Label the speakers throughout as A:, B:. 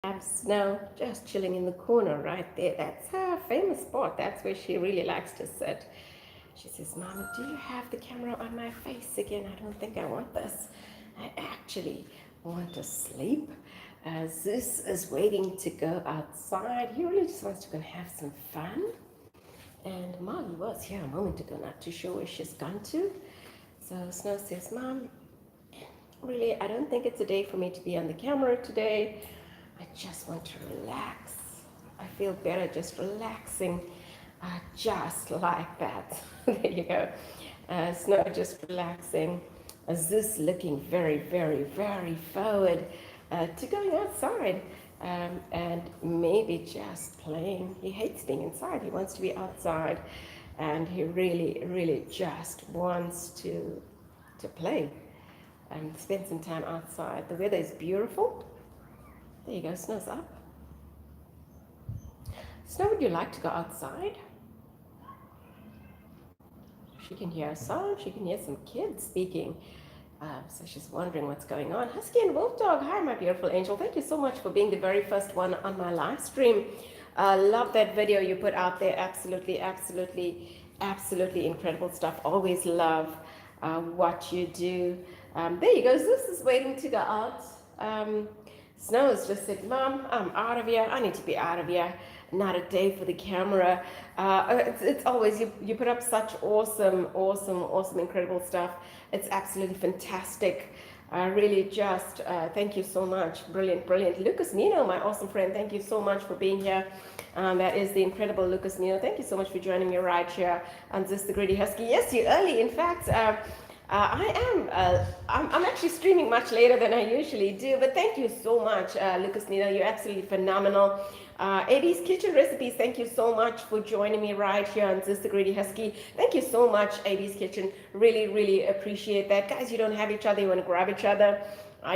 A: Have Snow just chilling in the corner right there. That's her famous spot. That's where she really likes to sit. She says, Mama, do you have the camera on my face again? I don't think I want this. I actually want to sleep. Zeus is waiting to go outside. He really just wants to go and have some fun. And Molly was here a moment ago, not too sure where she's gone to. So Snow says, Mom, really, I don't think it's a day for me to be on the camera today. I just want to relax. I feel better just relaxing, just like that. There you go. Snow just relaxing. Zeus looking very, very, very forward to going outside and maybe just playing. He hates being inside. He wants to be outside, and he really, really just wants to play and spend some time outside. The weather is beautiful. There you go, Snow's up. Snow, would you like to go outside? She can hear a song, she can hear some kids speaking. So she's wondering what's going on. Husky and Wolf Dog, hi my beautiful angel. Thank you so much for being the very first one on my live stream. Love that video you put out there. Absolutely, absolutely, absolutely incredible stuff. Always love what you do. There you go, Zeus is waiting to go out. Snow has just said, Mom, I'm out of here. I need to be out of here. Not a day for the camera. It's always, you put up such awesome, incredible stuff. It's absolutely fantastic. Really just, thank you so much. Brilliant. Lucas Nino, my awesome friend, thank you so much for being here. That is the incredible Lucas Nino. Thank you so much for joining me right here on This the Greedy Husky. Yes, you're early. In fact, I'm actually streaming much later than I usually do, but thank you so much, Lucas Nina. You're absolutely phenomenal. AB's Kitchen Recipes, thank you so much for joining me right here on This the Greedy Husky. Thank you so much, AB's Kitchen. Really, really appreciate that. Guys, you don't have each other, you want to grab each other.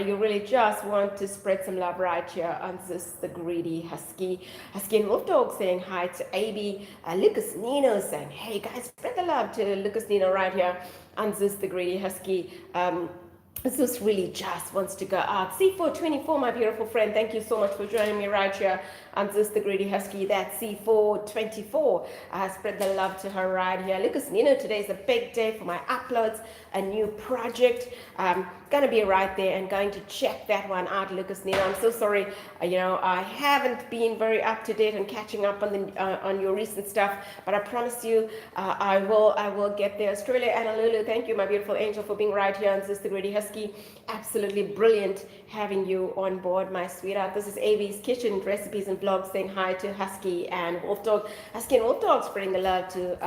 A: You really just want to spread some love right here on This the Greedy Husky. Husky and Wolf Dog saying hi to AB. Lucas Nino saying, hey guys, spread the love to Lucas Nino right here on This the Greedy Husky. Zeus really just wants to go out. C424, my beautiful friend, thank you so much for joining me right here on Zeus the Greedy Husky. That's C424. Spread the love to her right here. Lucas Nino, today is a big day for my uploads, a new project. Gonna be right there and going to check that one out, Lucas Nino. I'm so sorry, I haven't been very up to date and catching up on the on your recent stuff, but I promise you, I will get there. Australia, Anna Lulu, thank you, my beautiful angel, for being right here on This the Greedy Husky. Absolutely brilliant having you on board, my sweetheart. This is AB's Kitchen Recipes and Vlogs saying hi to Husky and Wolf Dog. Husky and Wolf Dog spreading the love to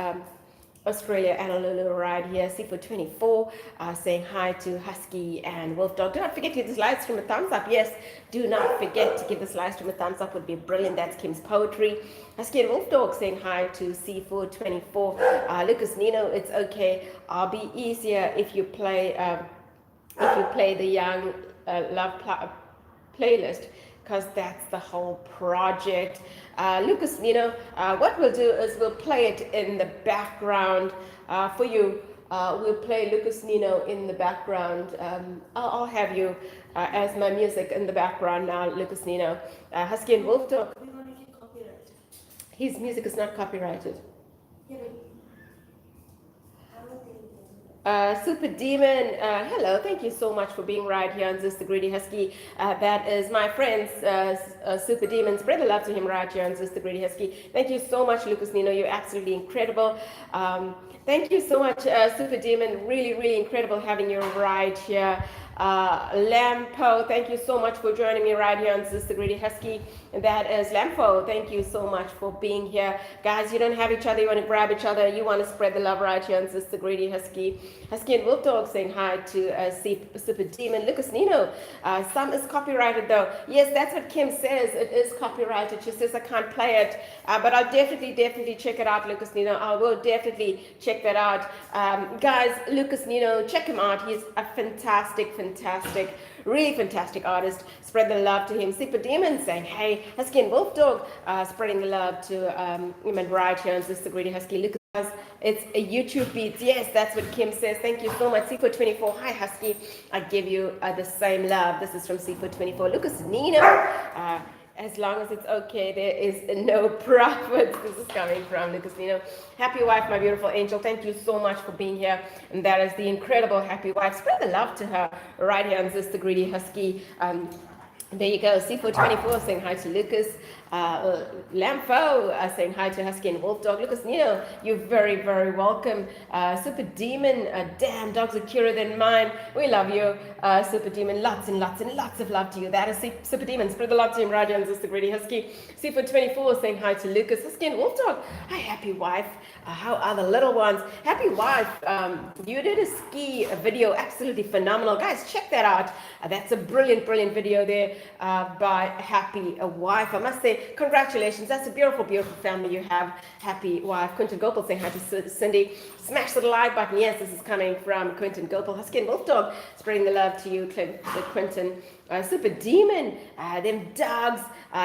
A: Australia and a little right here. C424 saying hi to Husky and Wolf Dog. Do not forget to give this live stream a thumbs up. Yes, do not forget to give this live stream a thumbs up. Would be brilliant. That's Kim's Poetry. Husky and Wolf Dog saying hi to C424. Lucas Nino, it's okay. I'll be easier if you play the Young Love playlist, because that's the whole project. Lucas Nino, what we'll do is we'll play it in the background for you. We'll play Lucas Nino in the background. I'll have you as my music in the background now, Lucas Nino. Husky and Wolf Dog. We want to get copyrighted. His music is not copyrighted. Yeah, Super Demon, hello, thank you so much for being right here on This the Greedy Husky. That is my friend's Super Demon. Spread the love to him right here on This the Greedy Husky. Thank you so much, Lucas Nino. You're absolutely incredible. Thank you so much, Super Demon. Really, really incredible having you right here. Lampo, thank you so much for joining me right here on This the Greedy Husky. And that is Lampo. Thank you so much for being here. Guys, you don't have each other, you want to grab each other, you want to spread the love right here on This the Greedy Husky. Husky and Wolf Dog saying hi to Super Demon. Lucas Nino, some is copyrighted though. Yes, that's what Kim says. It is copyrighted. She says I can't play it. But I'll definitely check it out, Lucas Nino. I will definitely check that out. Guys, Lucas Nino, check him out. He's a fantastic, really fantastic artist. Spread the love to him. Super Demon saying, hey, Husky and Wolf Dog, spreading the love to him right here on This the Greedy Husky. Lucas, it's a YouTube beat. Yes, that's what Kim says. Thank you so much. C424, hi Husky. I give you the same love. This is from C424. Lucas Nino, as long as it's okay, there is no profit. This is coming from Lucas Nino. Happy wife, my beautiful angel. Thank you so much for being here. And that is the incredible happy wife. Spread the love to her right here on Sister Greedy Husky. There you go. C424 saying hi to Lucas. Lamfo saying hi to Husky and Wolf Dog. Lucas Nino, you're very, very welcome. Super Demon, damn, dogs are cuter than mine. We love you, Super Demon. Lots and lots and lots of love to you. That is Super Demon. Spread the love to him, Raja and Sister Greedy Husky. C424 saying hi to Lucas. Husky and Wolf Dog. Hi, happy wife. How are the little ones? Happy wife. You did a ski video, absolutely phenomenal. Guys, check that out. That's a brilliant, brilliant video there by Happy Wife. I must say, congratulations. That's a beautiful, beautiful family you have. Happy wife. Quentin Gopal saying hi to Cindy. Smash the like button. Yes, this is coming from Quentin Gopal. Husky and Wolf Dog spreading the love to you, Quentin. Super Demon, them dogs,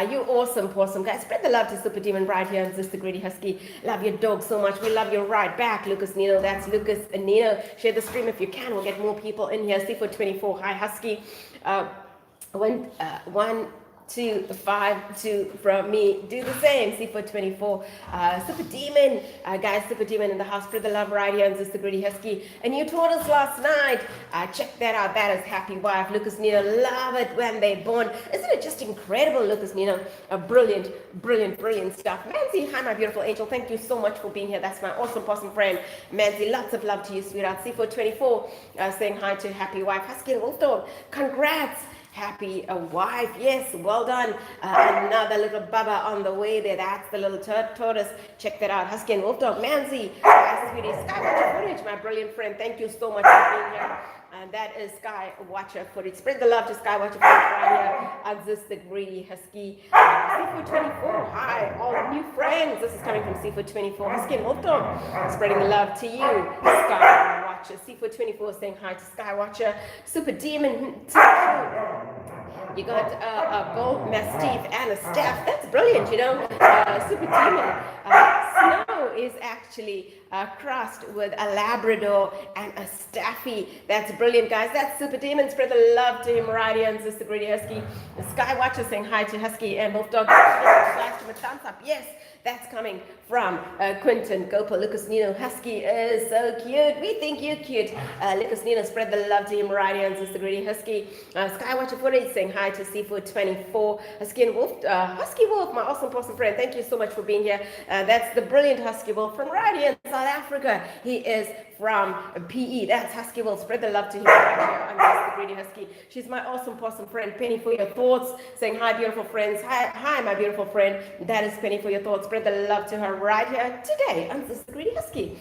A: you're awesome, guys. Spread the love to Super Demon right here on Sister Greedy Husky. Love your dog so much. We love you right back, Lucas Nino. That's Lucas and Nino. Share the stream if you can. We'll get more people in here. C424, hi Husky. 1, 2, 5, 2 from me. Do the same. C424. Super Demon. Guys, Super Demon in the house. Spread the love right here on Sister Greedy Husky. And you taught us last night. Check that out. That is Happy Wife. Lucas Nino. Love it when they're born. Isn't it just incredible, Lucas Nino? Brilliant, brilliant, brilliant stuff. Manzi, hi, my beautiful angel. Thank you so much for being here. That's my awesome possum friend. Manzi, lots of love to you, sweetheart. C424 saying hi to Happy Wife. Husky and Wolf Dog. Congrats. Happy wife, yes, well done. Another little bubba on the way there. That's the little tortoise. Check that out. Husky and Wolf Dog. Manzi, sweetie. Skywatcher footage, my brilliant friend. Thank you so much for being here. And that is Skywatcher footage. Spread the love to Skywatcher footage right here on Sister Greedy Husky. C424, hi, all new friends. This is coming from C424. Husky and Wolf Dog. Spreading the love to you, Skywatcher. C424 saying hi to Skywatcher. Super Demon. You got a gold mastiff and a staff. That's brilliant, you know. Super Demon. Snow is actually crossed with a Labrador and a Staffy. That's brilliant, guys. That's Super Demon. Spread the love to him right here and Sister Greedy Husky. The Skywatcher saying hi to Husky and Wolf Dog. Flash with a thumbs up. Yes. That's coming from Quentin Gopal. Lucas Nino, Husky is so cute. We think you're cute. Lucas Nino, spread the love to him right here and Sister Greedy Husky. Skywatcher footage saying hi to C424. Husky and Wolf, Husky Wolf, my awesome person friend. Thank you so much for being here. That's the brilliant Husky Wolf from right here in South Africa. He is from PE. That's Husky Wolf. Spread the love to him right here on Sister Greedy Husky. She's my awesome person friend. Penny for your thoughts. Saying hi, beautiful friends. Hi, my beautiful friend. That is Penny for your thoughts. Spread the love to her right here today on Sister Greedy Husky.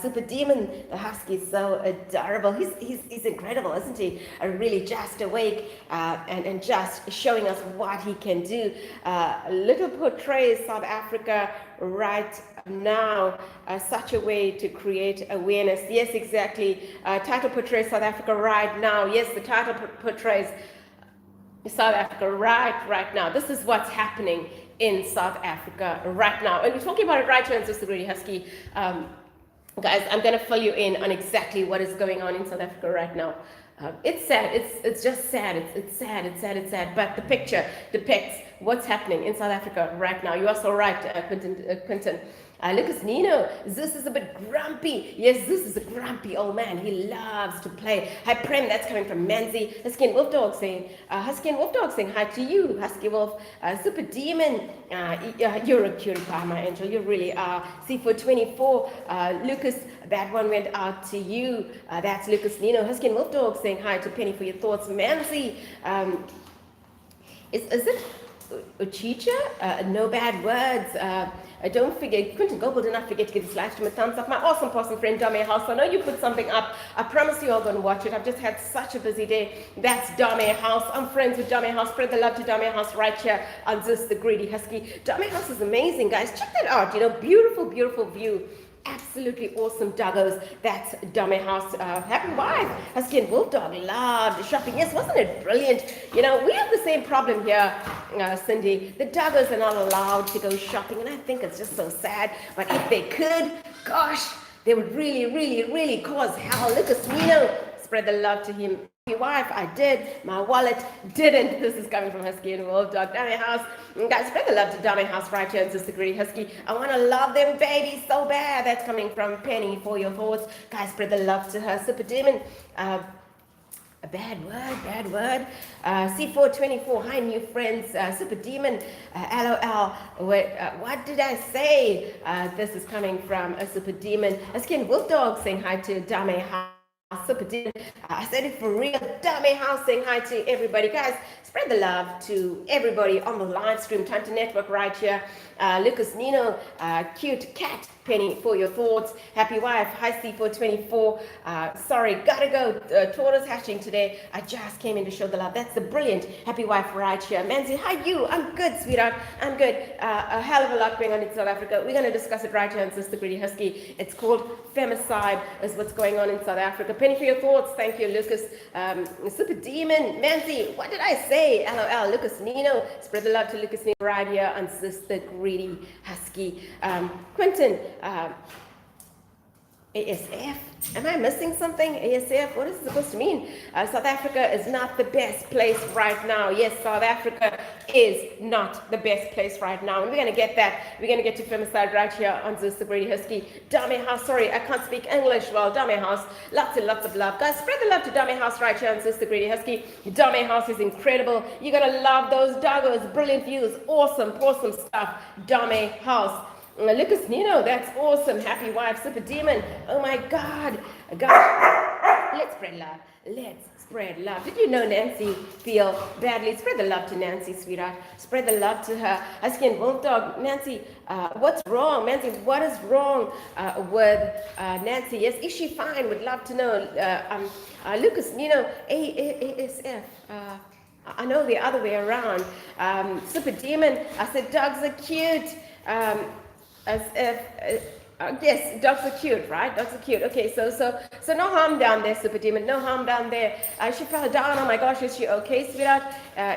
A: Super Demon, the Husky is so adorable. He's incredible, isn't he? Really just awake and just showing us what he can do. Little portrays South Africa right now, such a way to create awareness. Yes, exactly. Title portrays South Africa right now. Yes, the title portrays South Africa right now. This is what's happening in South Africa right now. And we're talking about it right here in Sister Greedy Husky. Guys, I'm going to fill you in on exactly what is going on in South Africa right now. It's sad. It's just sad. It's sad. But the picture depicts what's happening in South Africa right now. You are so right, Quentin. Lucas Nino, Zeus is a bit grumpy. Yes, Zeus is a grumpy old man. He loves to play. Hi, Prem, that's coming from Manzi. Husky and Wolf Dog saying hi to you, Husky Wolf. Super Demon, you're a cutie pie, my angel. You really are. C424, Lucas, that one went out to you. That's Lucas Nino. Husky and Wolf Dog saying hi to Penny for your thoughts. Manzi, is it Uchicha? No bad words. Don't forget, Quentin Gopal, do not forget to give this live stream a thumbs up. My awesome person friend, Dame House. I know you put something up. I promise you all going to watch it. I've just had such a busy day. That's Dame House. I'm friends with Dame House. Spread the love to Dame House right here on This the Greedy Husky. Dame House is amazing, guys. Check that out. You know, beautiful, beautiful view. Absolutely awesome doggos. That's Dummy House. Happy wife. Husky and Wolf Dog loved shopping. Yes, wasn't it brilliant? You know, we have the same problem here, Cindy. The doggos are not allowed to go shopping, and I think it's just so sad. But if they could, gosh, they would really, really, really cause hell. Lucas Nino, spread the love to him wife, I did. My wallet didn't. This is coming from Husky and Wolf Dog. Dummy House. Guys, spread the love to Dummy House right here. Sister Greedy Husky. I want to love them babies so bad. That's coming from Penny for your thoughts. Guys, spread the love to her. Super Demon. A bad word. C424, hi new friends. Super Demon, LOL. What did I say? This is coming from a Super Demon. Skin Wolf Dog saying hi to Dame House. Super Demon. I said it for real. Dame House saying hi to everybody. Guys, spread the love to everybody on the live stream. Time to network right here. Lucas Nino, cute cat. Penny for your thoughts. Happy wife. Hi C424. Sorry, gotta go. Tortoise hatching today. I just came in to show the love. That's the brilliant happy wife right here. Manzi, hi you. I'm good, sweetheart. I'm good. A hell of a lot going on in South Africa. We're going to discuss it right here on Sister Greedy Husky. It's called Femicide is what's going on in South Africa. Penny for your thoughts. Thank you, Lucas. Super Demon. Manzi, what did I say? LOL. Lucas Nino. Spread the love to Lucas Nino right here on Sister Greedy Husky. Quentin. ASF. Am I missing something? ASF? What is it supposed to mean? South Africa is not the best place right now. Yes, South Africa is not the best place right now. And we're going to get that. We're going to get to Femicide right here on Sister Greedy Husky. Dame House. Sorry, I can't speak English well. Dame House. Lots and lots of love. Guys, spread the love to Dame House right here on Sister Greedy Husky. Dame House is incredible. You're going to love those doggos. Brilliant views. Awesome stuff. Dame House. Lucas Nino, that's awesome. Happy wife, Super Demon. Oh my God. Let's spread love. Let's spread love. Did you know Nancy feel badly? Spread the love to Nancy, sweetheart. Spread the love to her. Husky and Wolf Dog. Nancy, what's wrong? Nancy, what is wrong with Nancy? Yes, is she fine? Would love to know. Lucas Nino, ASF. I know the other way around. Super Demon, I said dogs are cute. As if yes, dogs are cute, right? Dogs are cute. Okay, so no harm down there, Super Demon. No harm down there. She fell down. Oh my gosh, is she okay, sweetheart?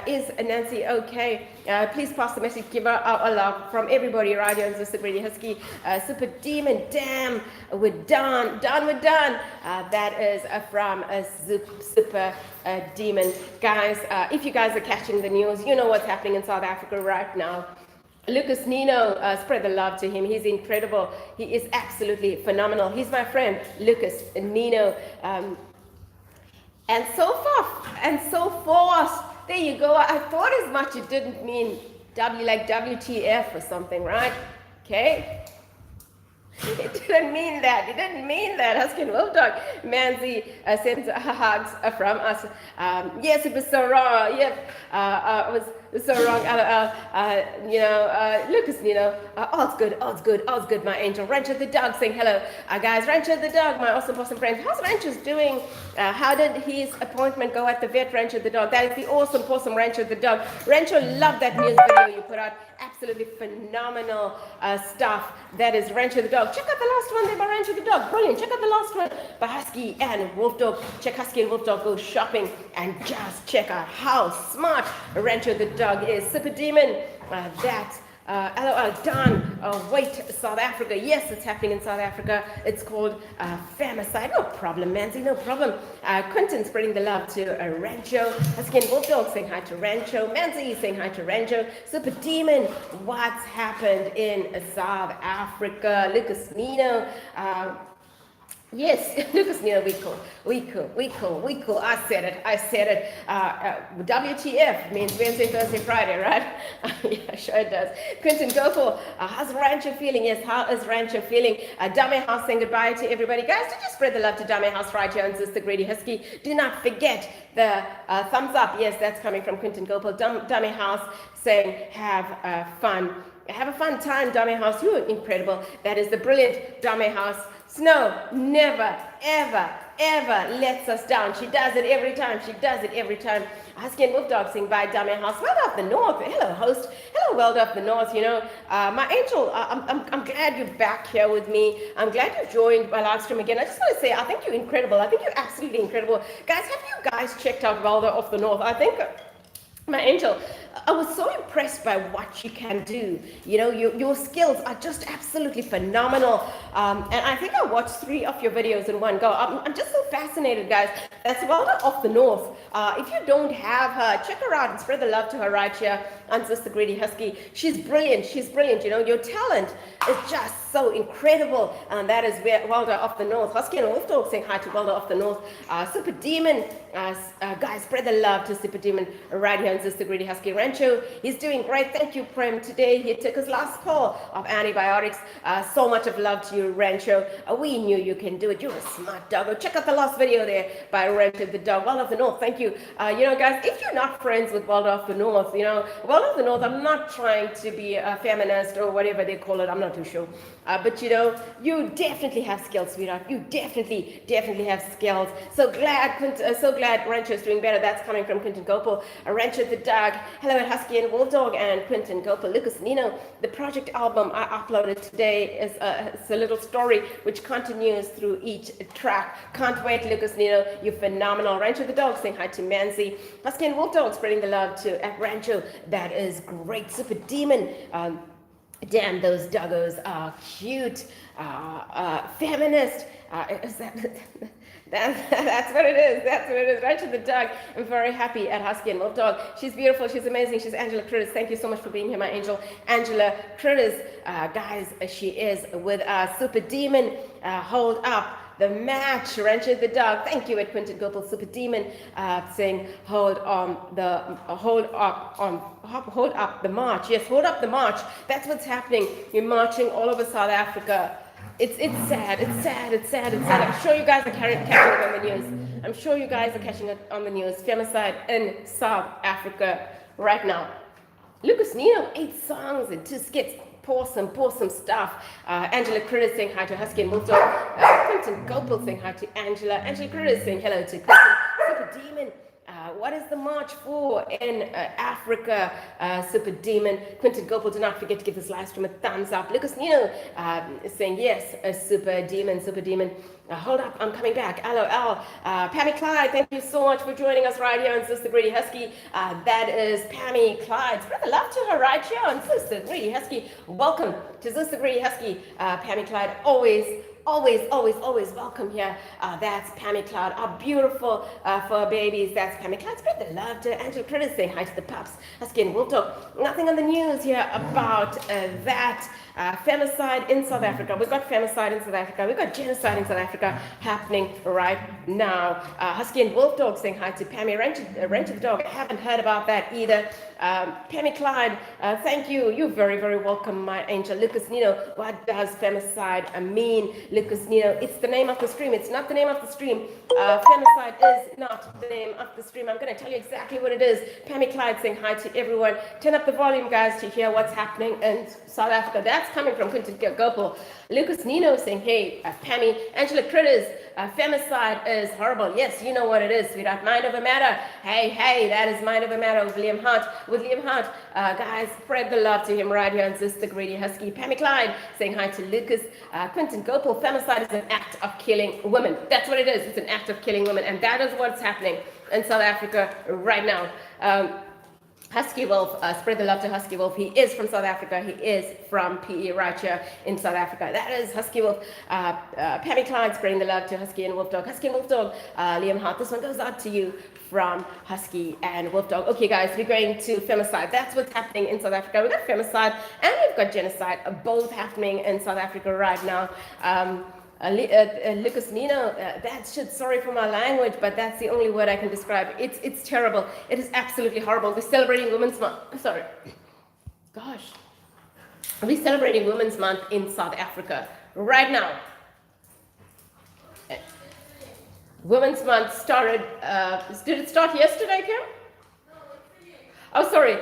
A: Is Nancy okay? Please pass the message. Give her a love from everybody right here on Sister Greedy Husky. Super Demon, damn, we're done. We're done. That is from a Super Demon. Guys, if you guys are catching the news, you know what's happening in South Africa right now. Lucas Nino, spread the love to him. He's incredible. He is absolutely phenomenal. He's my friend, Lucas Nino. And so forth. There you go. I thought as much. It didn't mean W like WTF or something, right? Okay. It didn't mean that. Husky and Wolf Dog. Manzi sends hugs from us. Yes, it was so wrong. Yep, it was so wrong. Lucas, all's good, my angel. Rancho the dog saying hello. Guys, Rancho the dog, my awesome friend. How's Rancho's doing? How did his appointment go at the vet, Rancho the dog? That is the awesome Rancho the dog. Rancho, love that news video you put out. Absolutely phenomenal stuff. That is Rancho the dog. Check out the last one there by Rancho the dog. Brilliant. Check out the last one by Husky and Wolf Dog. Check Husky and Wolf Dog go shopping and just check out how smart Rancho the dog is. Super Demon. LOL, done. Wait, South Africa. Yes, it's happening in South Africa. It's called Femicide. No problem, Manzi, no problem. Quentin spreading the love to Rancho. Husky and Wolf Dog saying hi to Rancho. Manzi saying hi to Rancho. Super Demon, what's happened in South Africa? Lucas Nino. Yes, Lucas Nino, we cool. I said it. WTF means Wednesday, Thursday, Friday, right? Yeah, sure it does. Quentin Gopal, how's Rancho feeling? Yes, how is Rancho feeling? Dame House saying goodbye to everybody. Guys, did you spread the love to Dame House right here on Sister Greedy Husky? Do not forget the thumbs up. Yes, that's coming from Quentin Gopal. Dame House saying have fun. Have a fun time, Dame House. You are incredible. That is the brilliant Dame House. Snow never, ever lets us down. She does it every time. Husky and Wolf Dog saying bye, Dame House. World of the North. Hello, host. Hello, World of the North. My angel, I'm glad you're back here with me. I'm glad you joined my live stream again. I just want to say, I think you're incredible. I think you're absolutely incredible. Guys, have you guys checked out World of the North? I think my angel, I was so impressed by what you can do. You know, your skills are just absolutely phenomenal. And I think I watched 3 of your videos in one go. I'm just so fascinated, guys. That's Welder of the North. If you don't have her, check her out and spread the love to her right here on Sister Greedy Husky. She's brilliant. She's brilliant. You know, your talent is just so incredible. And that is where Welder of the North. Husky and Wolf Dog saying hi to Welder of the North. Super Demon, guys, spread the love to Super Demon right here on Sister Greedy Husky. Rancho, he's doing great. Thank you, Prem. Today he took his last call of antibiotics. So much of love to you, Rancho. We knew you can do it. You're a smart dog. Check out the last video there by Rancho the dog. Welder of the North, thank you. You know, guys, if you're not friends with Welder of the North, you know, Welder of the North, I'm not trying to be a feminist or whatever they call it. I'm not too sure. But you know, you definitely have skills, sweetheart. You definitely have skills. So glad Rancho is doing better. That's coming from Quinton Gopal. Rancho the dog. Hello at Husky and Wolf Dog and Quinton Gopal. Lucas Nino. The project album I uploaded today is it's a little story which continues through each track. Can't wait, Lucas Nino. You're phenomenal. Rancho the dog saying hi to Manzi. Husky and Wolf Dog spreading the love to at Rancho. That is great. Super Demon. Damn, those doggos are cute. Feminist. Is that's what it is. That's what it is. Right to the dog. I'm very happy at Husky and Wolf Dog. She's beautiful. She's amazing. She's Angela Critters. Thank you so much for being here, my angel. Angela Critters. Guys, she is with us. Super Demon. Hold up the match. Rancho the dog. Thank you at Quinton Gopal. Super Demon saying hold up the march. Yes, hold up the march. That's what's happening. You're marching all over South Africa. It's sad. I'm sure you guys are catching it on the news. I'm sure you guys are catching it on the news. Femicide in South Africa right now. Lucas Nino, 8 songs and 2 skits. Pour some stuff. Angela Critters saying hi to Husky and Wolf Dog. Quinton Gopal saying hi to Angela. Angela Critters saying hello to Quinton. Super Demon. What is the march for in Africa? Super Demon. Quinton Gopal, do not forget to give this live stream a thumbs up. Lucas Nino is saying yes. Super Demon. Hold up, I'm coming back. LOL. Pammy Clyde, thank you so much for joining us right here on Sister Greedy Husky. That is Pammy Clyde. Spread the love to her right here on Sister Greedy Husky. Welcome to Sister Greedy Husky. Pammy Clyde, always welcome here. That's Pammy Cloud, our beautiful fur babies. That's Pammy Cloud. Spread the love to Angela Critters saying hi to the pups. Husky and Wolf Dog. Nothing on the news here about that. Femicide in South Africa. We've got femicide in South Africa. We've got genocide in South Africa happening right now. Husky and Wolf Dog saying hi to Pammy. Rancho the dog. I haven't heard about that either. Pammy Clyde, thank you. You're very welcome, my angel. Lucas Nino, what does femicide mean? Lucas Nino, it's the name of the stream. It's not the name of the stream. Femicide is not the name of the stream. I'm going to tell you exactly what it is. Pammy Clyde saying hi to everyone. Turn up the volume, guys, to hear what's happening in South Africa. That's coming from Quinton Gopal. Lucas Nino saying, hey, Pammy. Angela Critters, femicide is horrible. Yes, you know what it is, sweetheart. Mind over matter. Hey, that is mind over matter with Liam Hart. Guys, spread the love to him right here on Sister Greedy Husky. Pammy Clyde saying hi to Lucas. Quinton Gopal, femicide is an act of killing women. That's what it is. It's an act of killing women. And that is what's happening in South Africa right now. Husky Wolf, spread the love to Husky Wolf. He is from South Africa. He is from PE right here in South Africa. That is Husky Wolf. Pammy Clyde spreading the love to Husky and Wolf Dog. Husky and Wolf Dog, Liam Hart. This one goes out to you from Husky and Wolf Dog. Okay, guys, we're going to femicide. That's what's happening in South Africa. We've got femicide and we've got genocide, both happening in South Africa right now. Lucas Nino, that shit, sorry for my language, but that's the only word I can describe. It's terrible. It is absolutely horrible. We're celebrating Women's Month. Sorry. Gosh. We're celebrating Women's Month in South Africa right now. Women's Month started, did it start yesterday, Kim? Oh, sorry.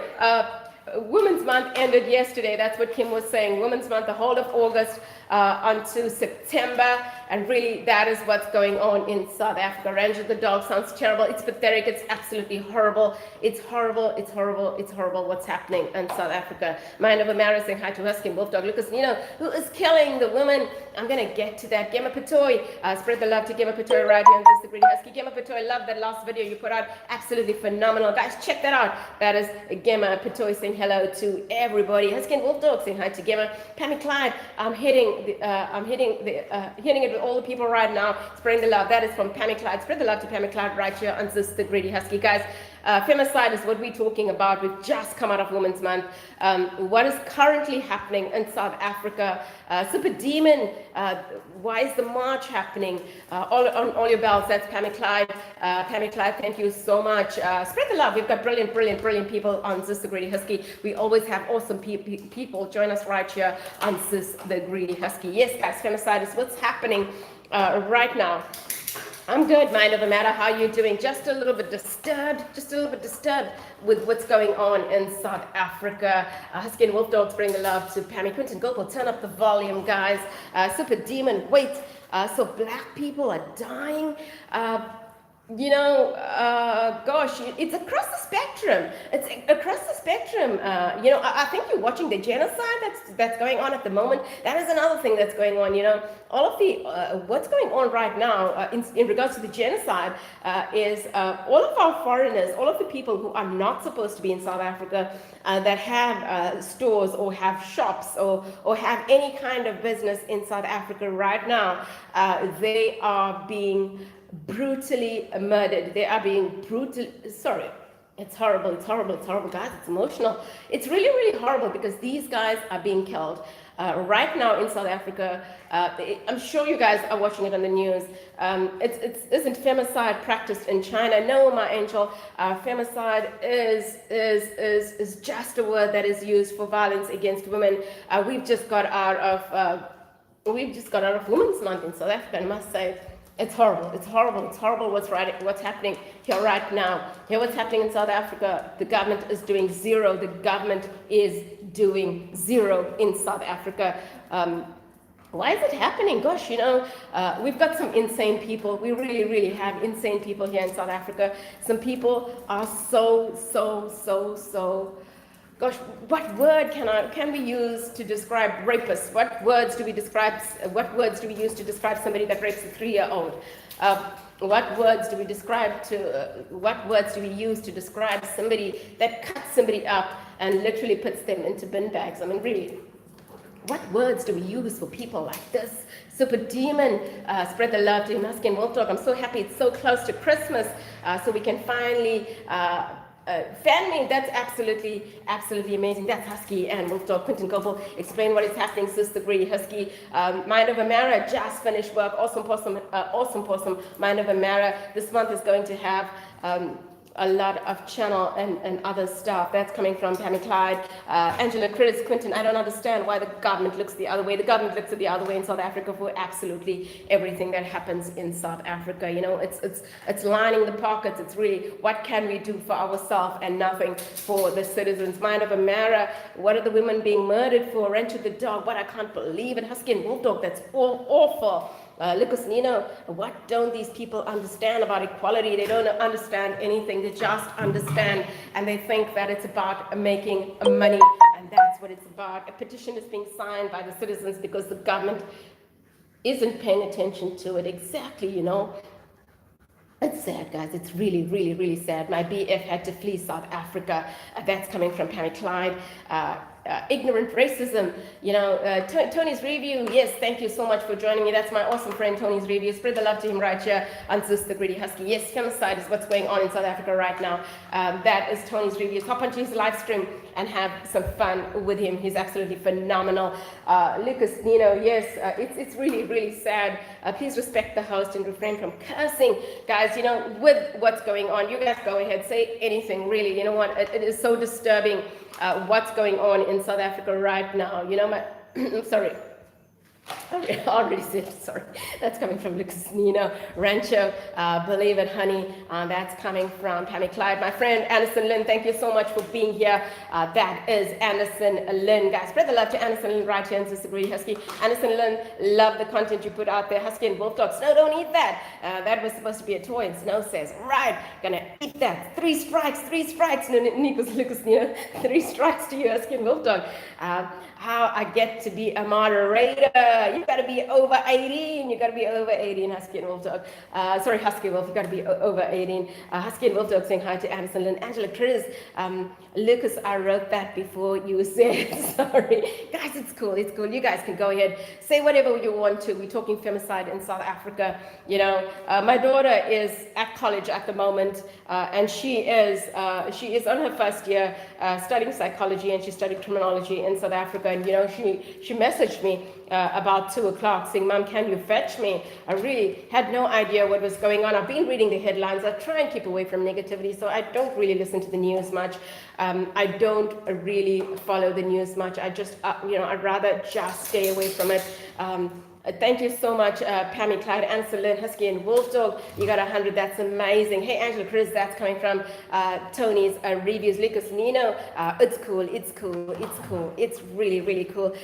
A: Women's Month ended yesterday. That's what Kim was saying. Women's Month, the whole of August unto September. And really, that is what's going on in South Africa. Ranger the dog sounds terrible. It's pathetic. It's absolutely horrible. It's horrible. It's horrible. It's horrible what's happening in South Africa. Mind of America saying hi to Husky and Wolf Dog Lucas Nino, who is killing the women. I'm going to get to that. Gemma Patoy, spread the love to Gemma Patoy right here on Just the Greedy Husky. Gemma Patoy, love that last video you put out. Absolutely phenomenal. Guys, check that out. That is Gemma Patoy saying hello to everybody. Husky and Wolf Dog saying hi to Gemma. Pammy Clyde, I'm hitting it with all the people right now. Spreading the love. That is from Pammy Clyde. Spread the love to Pammy Clyde right here on Just the Greedy Husky. Guys, femicide is what we're talking about. We've just come out of Women's Month. What is currently happening in South Africa? Super Demon, why is the march happening? On all your bells, that's Pammy Clyde. Pammy Clyde, thank you so much. Spread the love. We've got brilliant people on Sis the Greedy Husky. We always have awesome people join us right here on Sis the Greedy Husky. Yes, guys, femicide is what's happening right now. I'm good, mind over matter. How you doing? Just a little bit disturbed with what's going on in South Africa. Husky and Wolf Dogs bring the love to Pammy. Quinton Gopal, turn up the volume, guys. Super Demon, wait. So black people are dying. Gosh, it's across the spectrum. It's across the spectrum. I think you're watching the genocide that's going on at the moment. That is another thing that's going on. All of the what's going on right now in regards to the genocide is all of our foreigners, all of the people who are not supposed to be in South Africa that have stores or have shops or have any kind of business in South Africa right now, they are being brutally murdered. They are being sorry. It's horrible, guys. It's emotional. It's really horrible because these guys are being killed right now in South Africa. I'm sure you guys are watching it on the news. Isn't femicide practiced in China? No, my angel. Femicide is just a word that is used for violence against women. We've just got out of Women's Month in South Africa, I must say. It's horrible. It's horrible what's happening here right now. Here what's happening in South Africa. The government is doing zero. The government is doing zero in South Africa. Why is it happening? Gosh, we've got some insane people. We really have insane people here in South Africa. Some people are so gosh, what word can we use to describe rapists? What words do we use to describe somebody that rapes a 3-year-old? What words do we use to describe somebody that cuts somebody up and literally puts them into bin bags? I mean, really, what words do we use for people like this? Super Demon, spread the love to Husky and Wolf Dog. I'm so happy it's so close to Christmas, so we can finally fan me. That's absolutely amazing. That's Husky and Wolf Dog. Quinton Gopal, explain what is happening, Sis the Greedy Husky. Mind of Amara just finished work. Awesome possum. Mind of Amara. This month is going to have a lot of channel and other stuff. That's coming from Pammy Clyde. Angela Chris, Quinton, I don't understand why the government looks the other way. The government looks the other way in South Africa for absolutely everything that happens in South Africa. It's lining the pockets. It's really, what can we do for ourselves and nothing for the citizens? Mind of Amara, what are the women being murdered for? Rent to the dog, what I can't believe. And Husky and Wolf Dog, that's all awful. Lucas Nino, what don't these people understand about equality? They don't understand anything. They just understand and they think that it's about making money, and that's what it's about. A petition is being signed by the citizens because the government isn't paying attention to it. Exactly, It's sad, guys. It's really sad. My BF had to flee South Africa. That's coming from Pammy Clyde. Ignorant racism, Tony's review. Yes, thank you so much for joining me. That's my awesome friend Tony's review. Spread the love to him right here on Sis the Greedy Husky. Yes, femicide is what's going on in South Africa right now. That is Tony's reviews. Hop onto his live stream and have some fun with him. He's absolutely phenomenal. Lucas Nino, yes, it's really sad. Please respect the host and refrain from cursing. Guys, with what's going on, you guys go ahead, say anything, really. You know what, it is so disturbing what's going on in South Africa right now. I'm sorry. I already said, sorry. That's coming from Lucas Nino Rancho. Believe it, honey. That's coming from Pammy Clyde. My friend Anderson Lynn, thank you so much for being here. That is Anderson Lynn. Guys, spread the love to Anderson Lynn right here in Sister Greedy Husky. Anderson Lynn, love the content you put out there. Husky and Wolf Dog. Snow, don't eat that. That was supposed to be a toy. And Snow says, right, gonna eat that. 3 strikes, 3 strikes. Lucas Nino, 3 strikes to you, Husky and Wolf Dog. How I get to be a moderator. You gotta be over 18. You gotta be over 18, Husky and Wolf Dog. Sorry, Husky Wolf, you gotta be over 18. Husky and Wolf Dog saying hi to Anderson Lynn. Angela Chris, Lucas, I wrote that before you said sorry. Guys, it's cool, it's cool. You guys can go ahead, say whatever you want to. We're talking femicide in South Africa. You know, my daughter is at college at the moment, and she is on her first year studying psychology, and she studied criminology in South Africa. And you know, she messaged me about 2 o'clock saying, Mom, can you fetch me? I really had no idea what was going on. I've been reading the headlines. I try and keep away from negativity, so I don't really listen to the news much. I don't really follow the news much. I just, you know, I'd rather just stay away from it. Thank you so much, Pammy Clyde, Anderson Lynn, Husky, and Wolf Dog. You got 100. That's amazing. Hey, Angela Chris, that's coming from Tony's reviews. Lucas Nino, it's cool. It's cool. It's cool. It's really, really cool.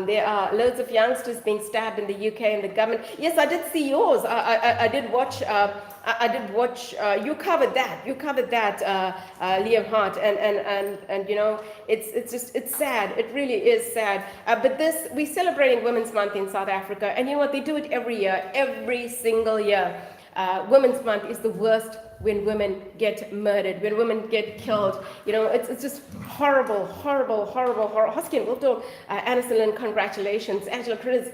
A: There are loads of youngsters being stabbed in the UK and the government. Yes, I did see yours. I did watch. I did watch. You covered that. You covered that, Liam Hart, and you know, it's sad. It really is sad. But we're celebrating Women's Month in South Africa, and you know what? They do it every year, every single year. Women's Month is the worst when women get murdered, when women get killed. You know, it's just horrible, horrible, horrible, horrible. Husky and Wolf Dog, Anderson Lynn, congratulations. Angela Chris,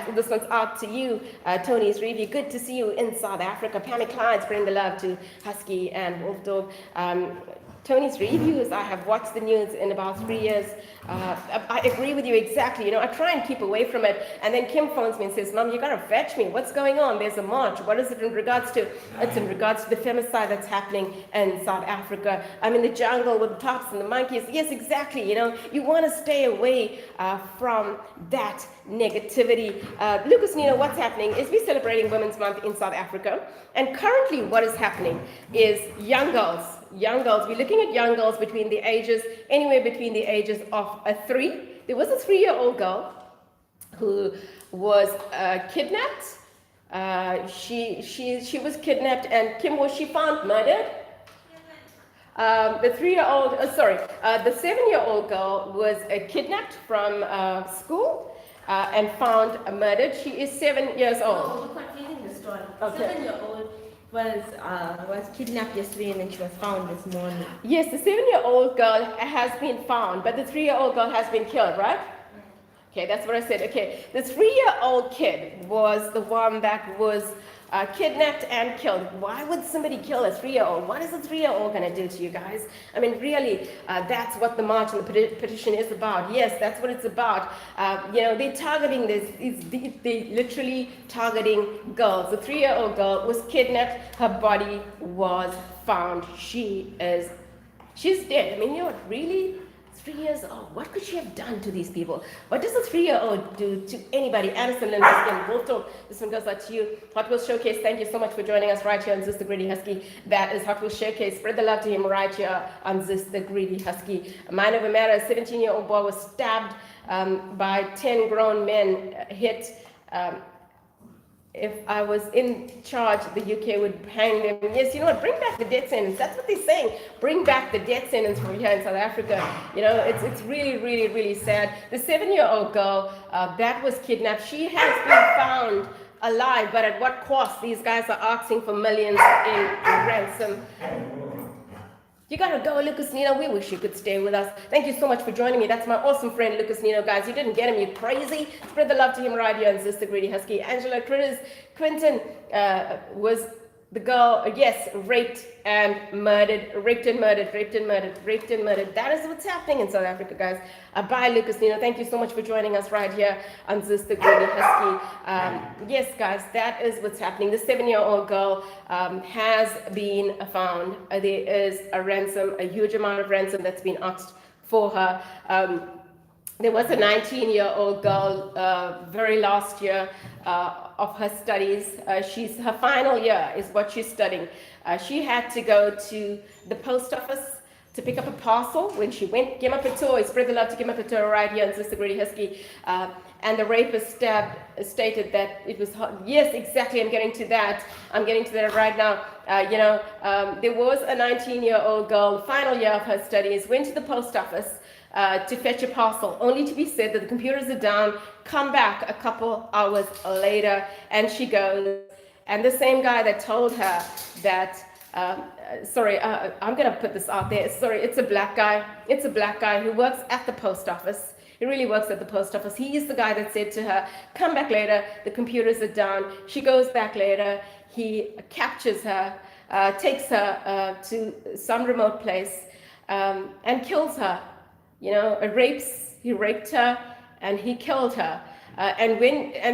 A: this one's out to you. Tony's review, good to see you in South Africa. Pammy Clyde, spreading the love to Husky and Wolf Dog. Tony's reviews, I have watched the news in about 3 years. I agree with you exactly. You know, I try and keep away from it. And then Kim phones me and says, Mom, you got to fetch me. What's going on? There's a march. What is it in regards to? It's in regards to the femicide that's happening in South Africa. I'm in the jungle with the tops and the monkeys. Yes, exactly. You know, you want to stay away from that negativity. Lucas Nino, what's happening is we're celebrating Women's Month in South Africa. And currently what is happening is young girls, we're looking at young girls anywhere between the ages of 3. There was a 3-year-old girl who was kidnapped. She was kidnapped, and Kim, was she found murdered? The 7-year-old girl was kidnapped from school and found murdered. She is 7 years old.
B: No, we're completing the story.
A: Okay.
B: 7-year-old was kidnapped yesterday, and then she was found this morning.
A: Yes, the 7-year-old girl has been found, but the 3-year-old girl has been killed, right? Okay, that's what I said. Okay, the 3-year-old kid was the one that was kidnapped and killed. Why would somebody kill a 3-year-old? What is a 3-year-old going to do to you guys? I mean, really, that's what the march and the petition is about. Yes, that's what it's about. You know, they're targeting this. They're literally targeting girls. The 3-year-old girl was kidnapped. Her body was found. She's dead. I mean, you know what, really? 3 years old. What could she have done to these people? What does a 3-year-old do to anybody? Anderson Lynn, Wolf Dog, this one goes out to you. Hot Wheels Showcase, thank you so much for joining us right here on This the Greedy Husky. That is Hot Wheels Showcase. Spread the love to him right here on This the Greedy Husky. Mind over matter, a 17-year-old boy was stabbed by 10 grown men, hit. If I was in charge, the UK would hang them. Yes, you know what? Bring back the death sentence. That's what they're saying. Bring back the death sentence from here in South Africa. You know, it's really, really, really sad. The 7-year-old girl that was kidnapped, she has been found alive, but at what cost? These guys are asking for millions in ransom. You gotta go, Lucas Nino. We wish you could stay with us. Thank you so much for joining me. That's my awesome friend, Lucas Nino. Guys, you didn't get him, you crazy. Spread the love to him right here on Sister Greedy Husky. Angela Critters, Quinton was the girl, yes, raped and murdered. That is what's happening in South Africa, guys. Bye, Lucas Nino. Thank you so much for joining us right here on Sister Greedy Husky. Yes, guys, that is what's happening. The 7-year-old girl has been found. There is a ransom, a huge amount of ransom that's been asked for her. there was a 19-year-old girl, very last year of her studies. She's her final year is what she's studying. She had to go to the post office to pick up a parcel. When she went, Gima Pato, spread the love to Gima Pato right here in Sister Grady Husky. And the rapist stated that it was hot. Yes, exactly. I'm getting to that. I'm getting to that right now. There was a 19-year-old girl, final year of her studies, went to the post office to fetch a parcel, only to be said that the computers are down, come back a couple hours later, and she goes, and the same guy that told her that, I'm going to put this out there. Sorry, it's a black guy. It's a black guy who works at the post office. He really works at the post office. He is the guy that said to her, come back later, the computers are down. She goes back later. He captures her, takes her to some remote place, and kills her. He raped her, and he killed her. And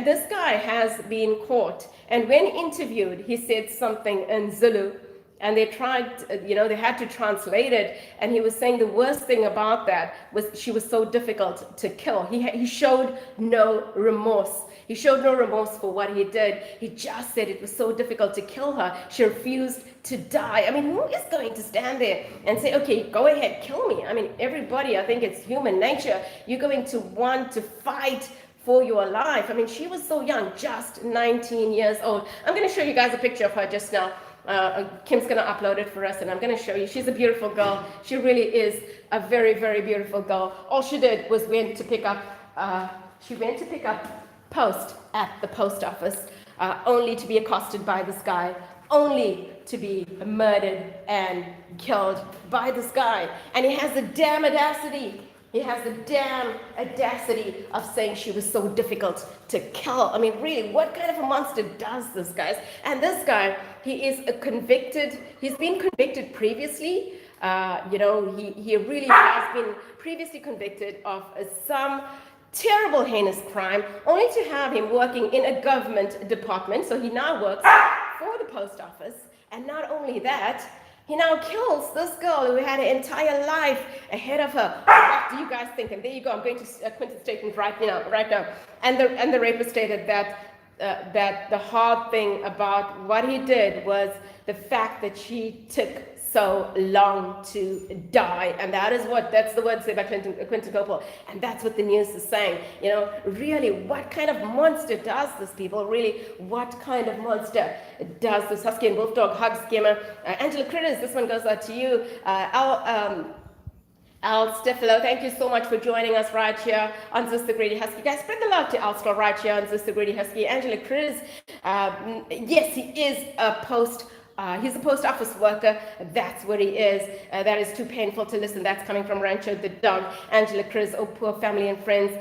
A: this guy has been caught. And when interviewed, he said something in Zulu, and they tried, they had to translate it. And he was saying the worst thing about that was she was so difficult to kill. He showed no remorse. He showed no remorse for what he did. He just said it was so difficult to kill her. She refused to die. I mean, who is going to stand there and say, okay, go ahead, kill me? I mean, everybody, I think it's human nature. You're going to want to fight for your life. I mean, she was so young, just 19 years old. I'm going to show you guys a picture of her just now. Kim's going to upload it for us, and I'm going to show you. She's a beautiful girl. She really is a very, very beautiful girl. All she did was went to pick up post at the post office, only to be accosted by this guy, only to be murdered and killed by this guy. And he has the damn audacity. He has the damn audacity of saying she was so difficult to kill. I mean, really, what kind of a monster does this, guys? And this guy, he's been convicted previously. He really has been previously convicted of some terrible, heinous crime, only to have him working in a government department. So he now works for the post office. And not only that, he now kills this girl who had an entire life ahead of her. What do you guys think? And there you go. I'm going to Quentin's statement right now. And the rapist stated that the hard thing about what he did was the fact that she took so long to die. And that's the word said by Quentin Coppola. And that's what the news is saying. Really, what kind of monster does this, people? Really, what kind of monster does this? Husky and Wolfdog, hugs, Gamer. Angela Critters, this one goes out to you. Al Stiflo, thank you so much for joining us right here on Sister Grady Husky. Guys, spread the love to Al Stiflo right here on Sister Grady Husky. Angela Critters, yes, he is a he's a post office worker. That's what he is. That is too painful to listen. That's coming from Rancho the Dog. Angela Chris, oh, poor family and friends.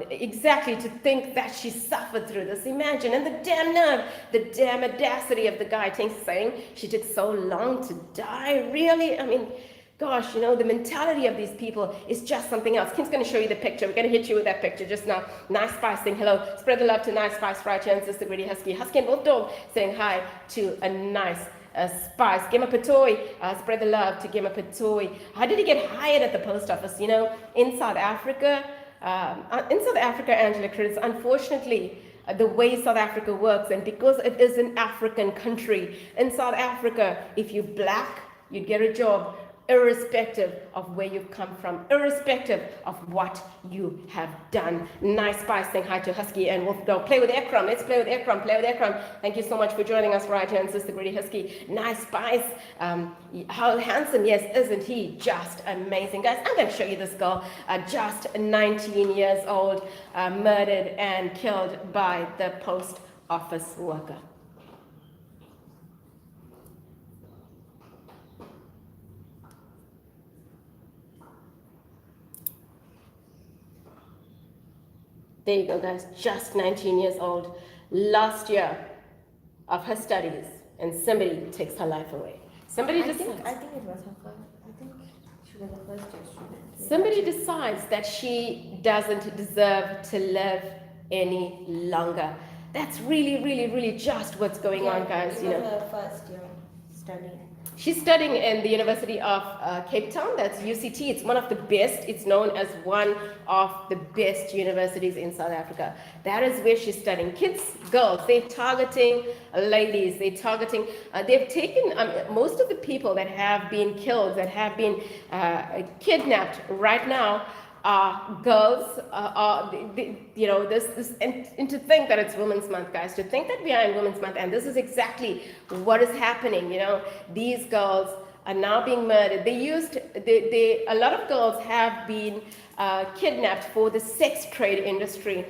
A: Exactly, to think that she suffered through this. Imagine. And the damn nerve, the damn audacity of the guy saying she took so long to die. Really? I mean, gosh, the mentality of these people is just something else. Kim's going to show you the picture. We're going to hit you with that picture just now. Nice Spice saying hello. Spread the love to Nice Spice right here and Sister Grady Husky. Husky and Wolfdog saying hi to a nice Spice. Gema Patoy, spread the love to Gema Patoy. How did he get hired at the post office? In South Africa, Angela Chris, unfortunately, the way South Africa works, and because it is an African country, in South Africa, if you're black, you'd get a job, irrespective of where you've come from, irrespective of what you have done. Nice Spice saying hi to Husky and Wolfdog. Play with Ekram. Let's play with Ekram. Play with Ekram. Thank you so much for joining us right here on Sister Grady Husky. Nice Spice. How handsome, yes, isn't he? Just amazing. Guys, I'm going to show you this girl, just 19 years old, murdered and killed by the post office worker. There you go, guys, just 19 years old, last year of her studies, and somebody takes her life away.
B: I think it was her first. I think she was the first year student.
A: Somebody decides that she doesn't deserve to live any longer. That's really, really, really just what's going on, guys.
B: It was her first year studying.
A: She's studying in the University of Cape Town, that's UCT. It's one of the best. It's known as one of the best universities in South Africa. That is where she's studying. Kids, girls, they're targeting ladies. They're targeting, they've taken most of the people that have been killed, that have been kidnapped right now, girls are, you know, this and to think that it's Women's Month, guys, to think that we are in Women's Month, and this is exactly what is happening. You know, these girls are now being murdered. A lot of girls have been kidnapped for the sex trade industry.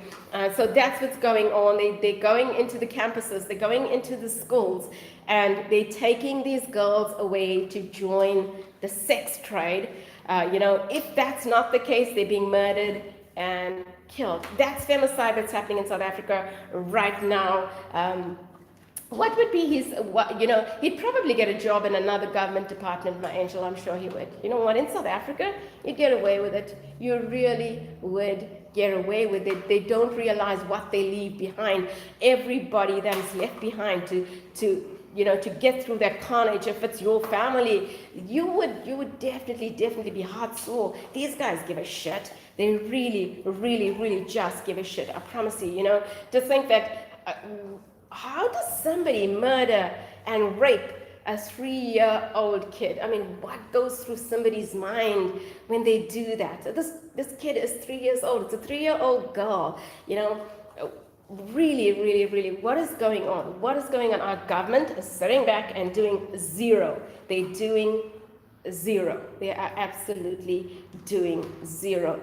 A: So that's what's going on. They're going into the campuses, they're going into the schools, and they're taking these girls away to join the sex trade. You know, if that's not the case, they're being murdered and killed. That's femicide that's happening in South Africa right now. What would be his, you know, he'd probably get a job in another government department, my angel, I'm sure he would. You know what, in South Africa, you'd get away with it. You really would get away with it. They don't realize what they leave behind. Everybody that is left behind to you know, to get through that carnage, if it's your family, you would definitely be heart sore. These guys give a shit. They really just give a shit. I promise you, you know, to think that, how does somebody murder and rape a 3-year-old kid? I mean, what goes through somebody's mind when they do that? So this kid is 3 years old. It's a 3-year-old girl, you know. Really, what is going on? What is going on? Our government is sitting back and doing zero. They're doing zero. They are absolutely doing zero.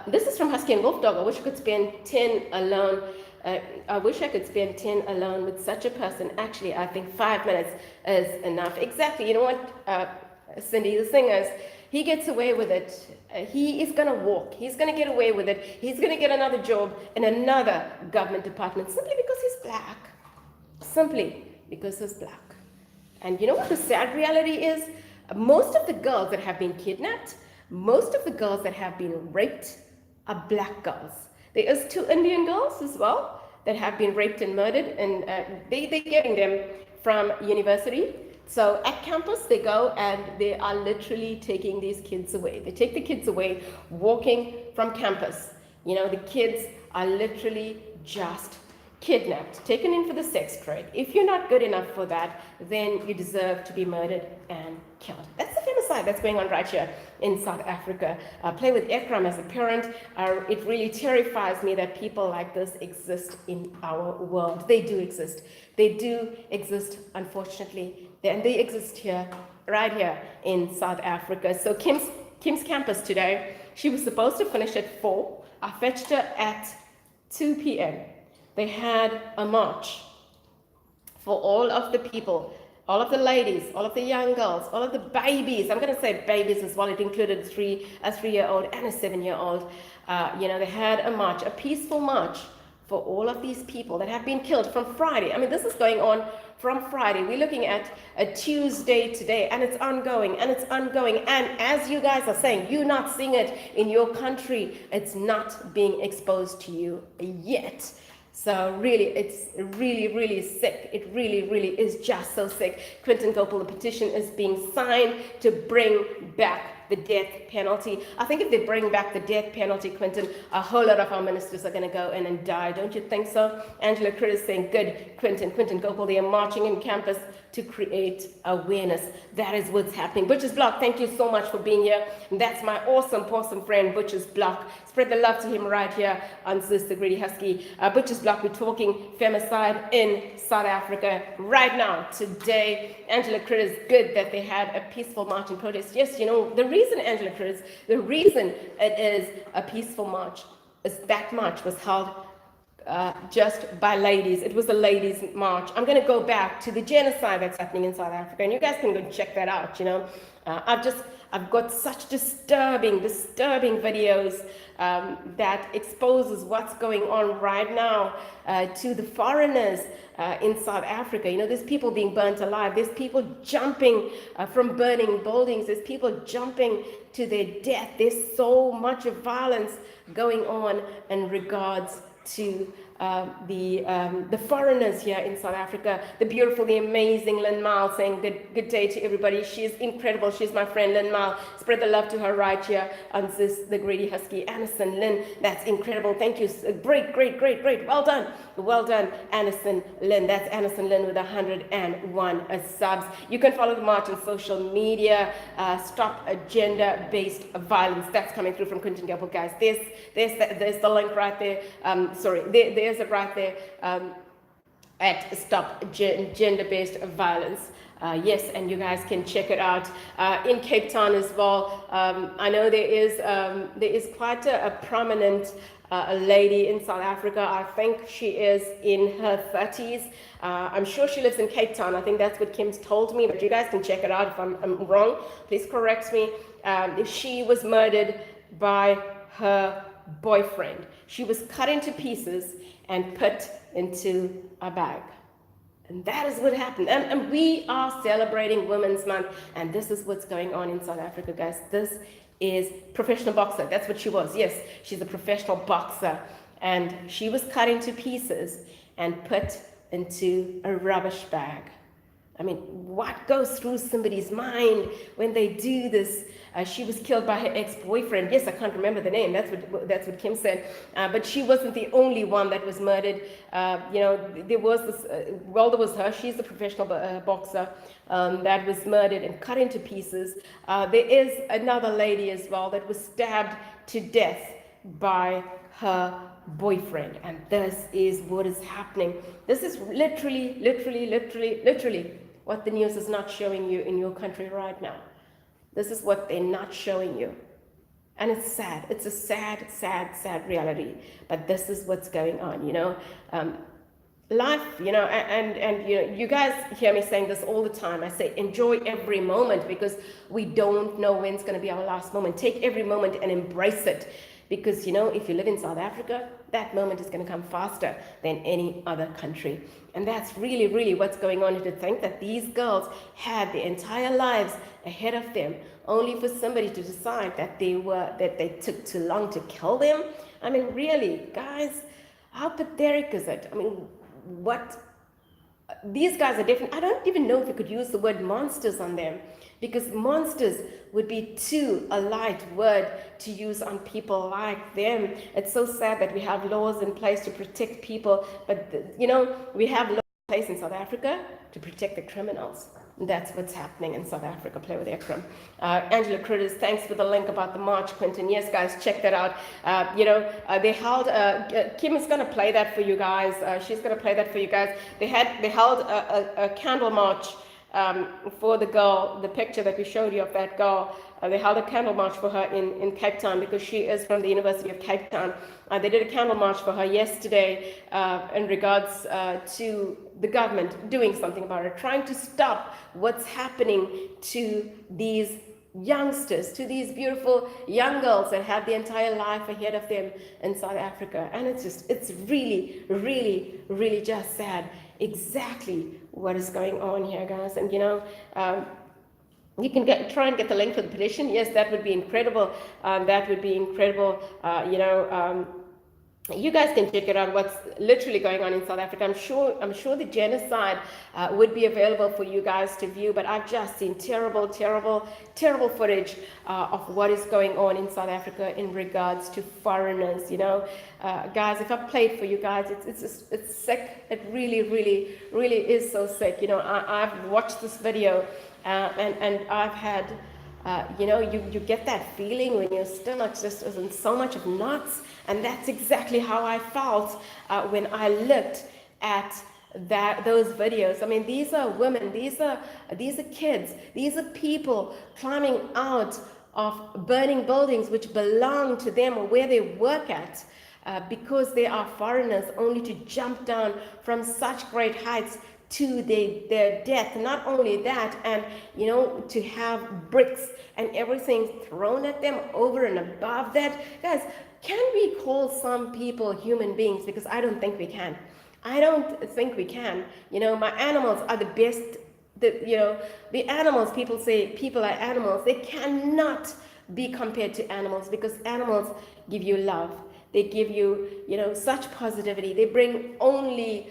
A: This is from Husky and Wolf Dog. I wish I could spend 10 alone. I wish I could spend 10 alone with such a person. Actually, I think 5 minutes is enough. Exactly. You know what, Cindy, the thing is, he gets away with it. He is going to walk. He's going to get away with it. He's going to get another job in another government department simply because he's black. Simply because he's black. And you know what the sad reality is? Most of the girls that have been kidnapped, most of the girls that have been raped are black girls. There is 2 Indian girls as well that have been raped and murdered, and they're getting them from university. So at campus, they go and they are literally taking these kids away. They take the kids away, walking from campus. You know, the kids are literally just kidnapped, taken in for the sex trade. If you're not good enough for that, then you deserve to be murdered and killed. That's the femicide that's going on right here in South Africa. Play with Ekram as a parent. It really terrifies me that people like this exist in our world. They do exist. They do exist, unfortunately. And they exist here, right here in South Africa. So Kim's campus today, she was supposed to finish at 4. I fetched her at 2 p.m. They had a march for all of the people, all of the ladies, all of the young girls, all of the babies. I'm going to say babies as well. It included a 3-year-old and a 7-year-old. You know, they had a march, a peaceful march for all of these people that have been killed from Friday. I mean, this is going on from Friday. We're looking at a Tuesday today, and it's ongoing, and it's ongoing. And as you guys are saying, you're not seeing it in your country. It's not being exposed to you yet. So really, it's really sick. It really is just so sick. Quentin Gopal, the petition is being signed to bring back the death penalty. I think if they bring back the death penalty, Quentin, a whole lot of our ministers are going to go in and die. Don't you think so? Angela Critter is saying, good, Quentin Gopal, they are marching in campus to create awareness. That is what's happening. Butcher's Block, thank you so much for being here. And that's my awesome friend, Butcher's Block. Spread the love to him right here on Sister Greedy Husky. Butcher's Block, we're talking femicide in South Africa right now, today. Angela Critter is good that they had a peaceful march and protest. Yes, you know, the reason, Angela Critter, the reason it is a peaceful march is that march was held just by ladies. It was a ladies' march. I'm going to go back to the genocide that's happening in South Africa, and you guys can go check that out. You know, I've got such disturbing videos that exposes what's going on right now to the foreigners in South Africa. You know, there's people being burnt alive. There's people jumping from burning buildings. There's people jumping to their death. There's so much violence going on in regards to the foreigners here in South Africa, the beautiful, the amazing Lynn Mile saying good day to everybody. She's incredible. She's my friend, Lynn Mile. Spread the love to her right here on this, the Greedy Husky. Anderson Lynn, that's incredible. Thank you. Great. Well done, Anderson Lynn. That's Anderson Lynn with 101 subs. You can follow the march on social media. Stop gender-based violence. That's coming through from Quentin Gable, guys. There's the link right there. There's it right there. At Stop Gender-Based Violence. Yes, and you guys can check it out in Cape Town as well. I know there is quite a prominent lady in South Africa. I think she is in her 30s. I'm sure she lives in Cape Town. I think that's what Kim's told me, but you guys can check it out if I'm wrong. Please correct me. She was murdered by her boyfriend. She was cut into pieces and put into a bag. And that is what happened. And we are celebrating Women's Month. And this is what's going on in South Africa, guys. This is professional boxer. That's what she was. Yes, she's a professional boxer. And she was cut into pieces and put into a rubbish bag. I mean, what goes through somebody's mind when they do this? She was killed by her ex-boyfriend. Yes, I can't remember the name. That's what Kim said. But she wasn't the only one that was murdered. There was this. There was her. She's a professional boxer that was murdered and cut into pieces. There is another lady as well that was stabbed to death by her boyfriend. And this is what is happening. This is literally what the news is not showing you in your country right now. This is what they're not showing you. And it's sad. It's a sad reality. But this is what's going on, life, and you guys hear me saying this all the time. I say, enjoy every moment, because we don't know when it's going to be our last moment. Take every moment and embrace it. Because, if you live in South Africa, that moment is going to come faster than any other country. And that's really what's going on. To think that these girls had their entire lives ahead of them, only for somebody to decide that they took too long to kill them. I mean, really, guys, how pathetic is it? I mean, these guys are different. I don't even know if we could use the word monsters on them, because monsters would be too a light word to use on people like them. It's so sad that we have laws in place to protect people, but we have laws in place in South Africa to protect the criminals. That's what's happening in South Africa. Play with their crime. Angela Critters, thanks for the link about the march, Quentin. Yes, guys, check that out. They held. Kim is going to play that for you guys. She's going to play that for you guys. They held a candle march for the girl, the picture that we showed you of that girl. They held a candle march for her in Cape Town, because she is from the University of Cape Town. They did a candle march for her yesterday in regards to the government doing something about it, trying to stop what's happening to these youngsters, to these beautiful young girls that have the entire life ahead of them in South Africa. And it's really just sad. Exactly what is going on here, guys. And you can try and get the link for the petition. Yes, that would be incredible. You guys can check it out, what's literally going on in South Africa. I'm sure the genocide would be available for you guys to view, but I've just seen terrible footage of what is going on in South Africa in regards to foreigners. Guys, if I play it for you guys, it's sick. It really is so sick. I've watched this video and I've had you get that feeling when your stomach just is in so much of knots. And that's exactly how I felt when I looked at those videos. I mean, these are women, these are kids, these are people climbing out of burning buildings which belong to them or where they work at, because they are foreigners, only to jump down from such great heights to their death. Not only that, and to have bricks and everything thrown at them over and above that. Guys, can we call some people human beings? Because I don't think we can. My animals are the best. The animals, people say people are animals. They cannot be compared to animals, because animals give you love. They give you, such positivity. They bring only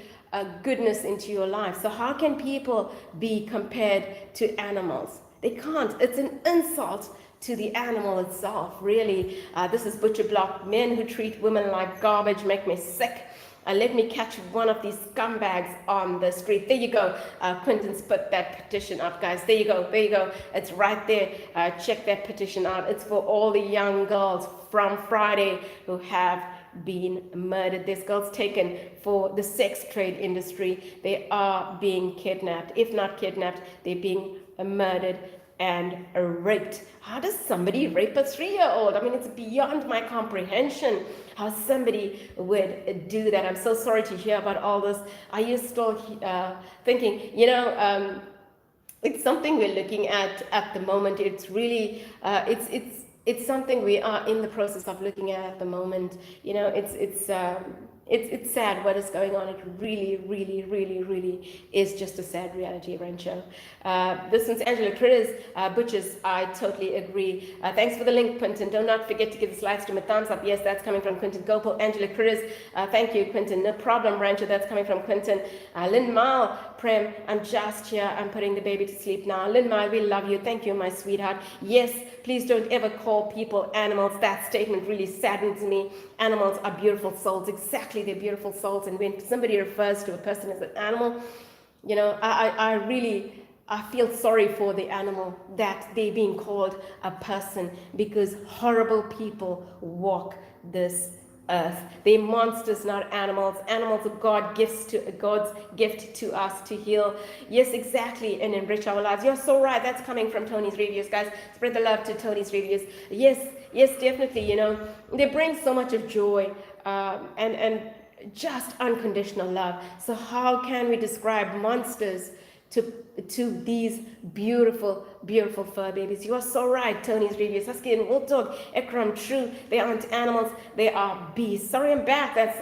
A: goodness into your life. So how can people be compared to animals? They can't. It's an insult to the animal itself, really. This is Butcher Block. Men who treat women like garbage make me sick. Let me catch one of these scumbags on the street. There you go. Quentin's put that petition up, guys. There you go. There you go. It's right there. Check that petition out. It's for all the young girls from Friday who have been murdered. There's girls taken for the sex trade industry. They are being kidnapped. If not kidnapped, they're being murdered and raped. How does somebody rape a 3-year-old? I mean, it's beyond my comprehension how somebody would do that. I'm so sorry to hear about all this. Are you still thinking, it's something we're looking at the moment. It's really, it's something we are in the process of looking at the moment. It's sad what is going on. It really, really, really, really is just a sad reality, Rancho. This one's Angela Critters. Butchers, I totally agree. Thanks for the link, Quentin. Do not forget to give this live stream a thumbs up. Yes, that's coming from Quentin Gopal. Angela Critters, thank you, Quentin. No problem, Rancho. That's coming from Quentin. Lynn Mal, Prem, I'm just here. I'm putting the baby to sleep now. Lynn Mal, we love you. Thank you, my sweetheart. Yes, please don't ever call people animals. That statement really saddens me. Animals are beautiful souls. Exactly, they're beautiful souls. And when somebody refers to a person as an animal, I feel sorry for the animal that they're being called a person, because horrible people walk this earth. They're monsters, not animals. Animals are God's gift to us to heal. Yes, exactly, and enrich our lives. You're so right. That's coming from Tony's reviews, guys. Spread the love to Tony's reviews. Yes, definitely. They bring so much of joy and just unconditional love. So how can we describe monsters to these beautiful, beautiful fur babies? You are so right, Tony's reviews. Husky and Wolf Dog, Ekram, true. They aren't animals, they are beasts. Sorry, I'm back. That's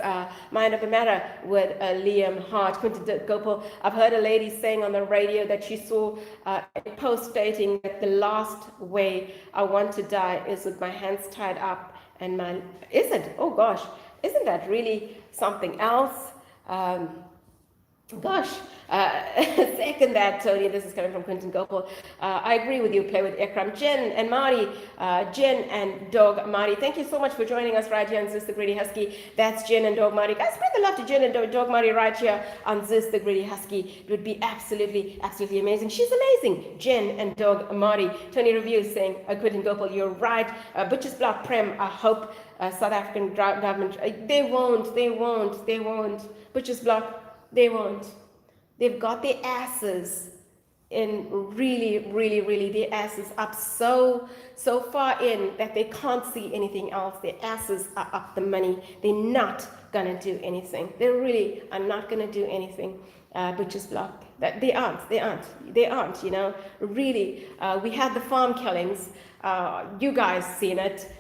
A: Mind of the Matter with Liam Hart. Quentin Gopal. I've heard a lady saying on the radio that she saw a post stating that the last way I want to die is with my hands tied up and my... Is it? Oh gosh. Isn't that really something else? Second that, Tony. This is coming from Quentin Gopal. I agree with you. Play with Ekram. Jen and Marty. Jen and Dog Marty. Thank you so much for joining us right here on Zeus the Greedy Husky. That's Jen and Dog Marty. Guys, spread the love to Jen and Dog Marty right here on Zeus the Greedy Husky. It would be absolutely, absolutely amazing. She's amazing. Jen and Dog Marty. Tony Reviews saying, Quentin Gopal, you're right. Butcher's Block Prem, I hope South African government, they won't. Butcher's Block, they won't. They've got their asses in really, their asses up so far in that they can't see anything else. Their asses are up the money. They're not gonna do anything. They really are not gonna do anything. Butcher's Block. That they aren't. Really, we had the farm killings. You guys seen it.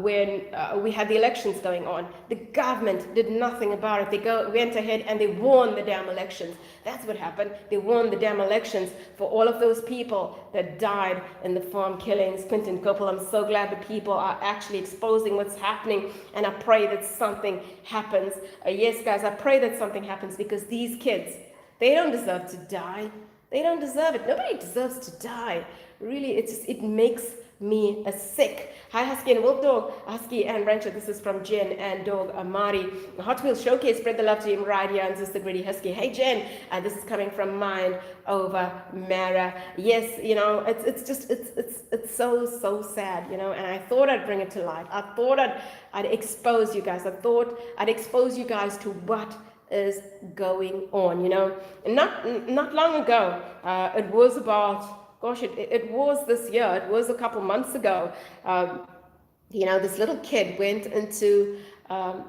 A: When we had the elections going on, the government did nothing about it. They went ahead and they won the damn elections. That's what happened. They won the damn elections for all of those people that died in the farm killings. Quentin Gopal, I'm so glad the people are actually exposing what's happening, and I pray that something happens. Yes, guys, I pray that something happens, because these kids, they don't deserve to die. They don't deserve it. Nobody deserves to die. Really, it makes me sick. Hi, Husky and Wolf Dog. Husky and Rancher, this is from Jen and Dog Amari. Hot Wheels Showcase, spread the love to him right here on Just the Greedy Husky. Hey, Jen, this is coming from Mind Over Matter. Yes, it's so sad, and I thought I'd bring it to light. I thought I'd expose you guys. I thought I'd expose you guys to what is going on, And not long ago, it was about... Gosh, it was this year. It was a couple months ago. This little kid went into.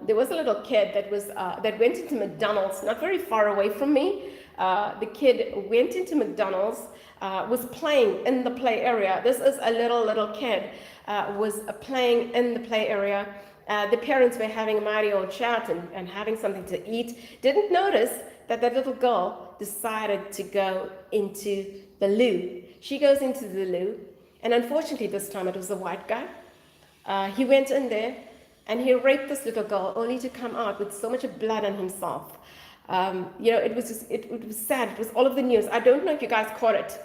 A: There was a little kid that went into McDonald's, not very far away from me. The kid went into McDonald's, was playing in the play area. This is a little kid was playing in the play area. The parents were having a mighty old chat and having something to eat. Didn't notice that little girl decided to go into the loo. She goes into the loo, and unfortunately this time it was a white guy. He went in there, And he raped this little girl only to come out with so much blood on himself. It was just, it was sad. It was all over the news. I don't know if you guys caught it.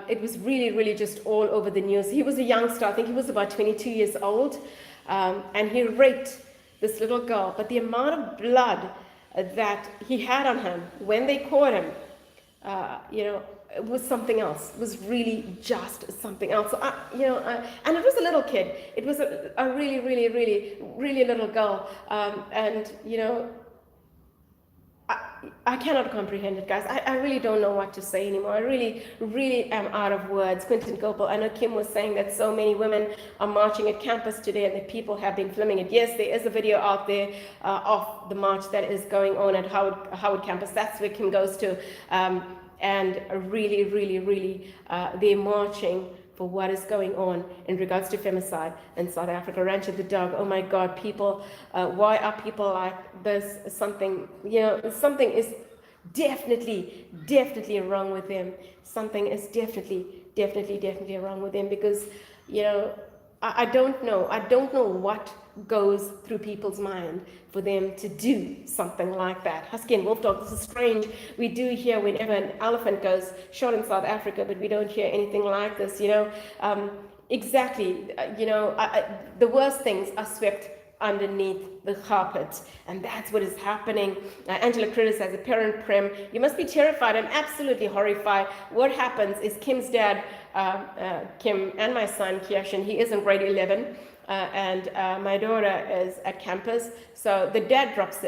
A: It was really, really just all over the news. He was a youngster. I think he was about 22 years old. And he raped this little girl. But the amount of blood that he had on him when they caught him, it was something else. It was really just something else. So, and it was a little kid. It was a really, really, really, really little girl. I cannot comprehend it, guys. I really don't know what to say anymore. I really, really am out of words. Quentin Gopal, I know Kim was saying that so many women are marching at campus today and the people have been filming it. Yes, there is a video out there of the march that is going on at Howard campus. That's where Kim goes to. And really, really, really, they're marching for what is going on in regards to femicide in South Africa. Ranch of the Dog, oh my God, people, why are people like this? Something is definitely wrong with them. Something is definitely wrong with them because, I don't know what goes through people's mind for them to do something like that. Husky and wolf dog, this is strange. We do hear whenever an elephant goes shot in South Africa, but we don't hear anything like this, exactly, the worst things are swept underneath the carpet, and that's what is happening. Angela Critter says, a parent Prem, you must be terrified. I'm absolutely horrified. What happens is Kim's dad, Kim, and my son Kiashin, he is in grade 11, and my daughter is at campus. So their dad drops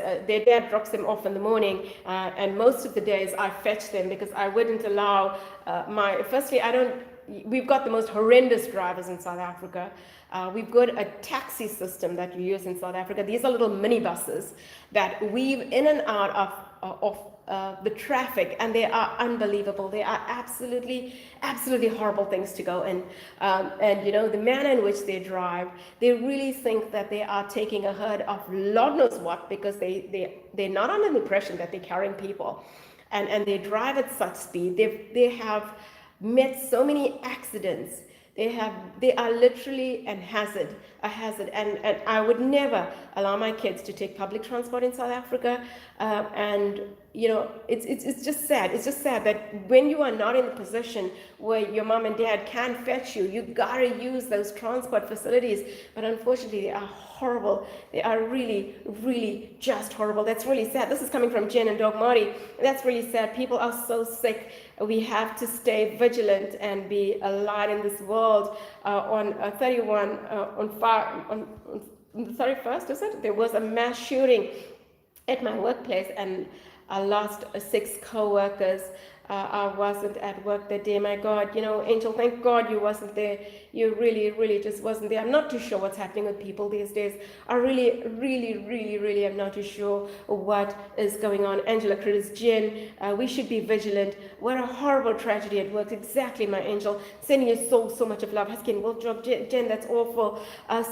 A: them off in the morning, and most of the days I fetch them because I wouldn't allow we've got the most horrendous drivers in South Africa. We've got a taxi system that we use in South Africa. These are little minibuses that weave in and out of the traffic, and they are unbelievable. They are absolutely horrible things to go in. The manner in which they drive, they really think that they are taking a herd of Lord knows what, because they're not under the impression that they're carrying people, and they drive at such speed. They have met so many accidents. They are literally a hazard, and I would never allow my kids to take public transport in South Africa. It's just sad. It's just sad that when you are not in the position where your mom and dad can fetch you, you gotta use those transport facilities. But unfortunately, they are horrible. They are really, really just horrible. That's really sad. This is coming from Jen and Dog Marty. That's really sad. People are so sick. We have to stay vigilant and be a light in this world. On the 31st, is it? There was a mass shooting at my workplace, and I lost 6 co-workers. I wasn't at work that day. My God, Angel, thank God you wasn't there. You really, really just wasn't there. I'm not too sure what's happening with people these days. I really, really, really, really am not too sure what is going on. Angela Critters, Jen, we should be vigilant. What a horrible tragedy at work. Exactly, my angel. Sending you so much of love. Husky and wolf dog, Jen, that's awful.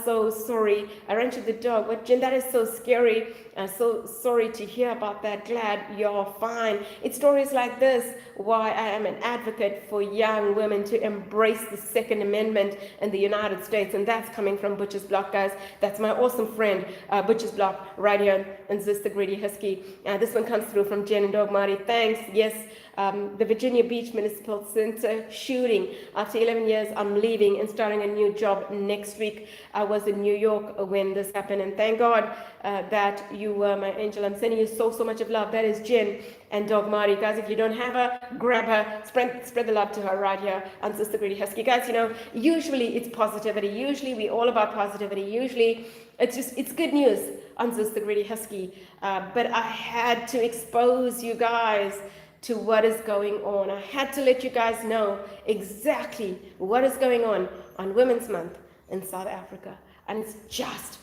A: So sorry. I ran to the dog. What, Jen, that is so scary. So sorry to hear about that. Glad you're fine. It's stories like this why I am an advocate for young women to embrace the Second Amendment in the United States, and that's coming from Butcher's Block, guys. That's my awesome friend, Butcher's Block, right here in Zister Greedy Husky. This one comes through from Jen and Dog Marty. Thanks. Yes, the Virginia Beach Municipal Center shooting. After 11 years, I'm leaving and starting a new job next week. I was in New York when this happened, and thank God that you were my angel. I'm sending you so much of love. That is Jen and Dog Marty. Guys, if you don't have her, grab her, spread the love to her right here on Sister Greedy Husky. Guys, usually it's positivity. Usually we're all about positivity. Usually it's good news on Sister Greedy Husky. But I had to expose you guys to what is going on. I had to let you guys know exactly what is going on Women's Month in South Africa. And it's just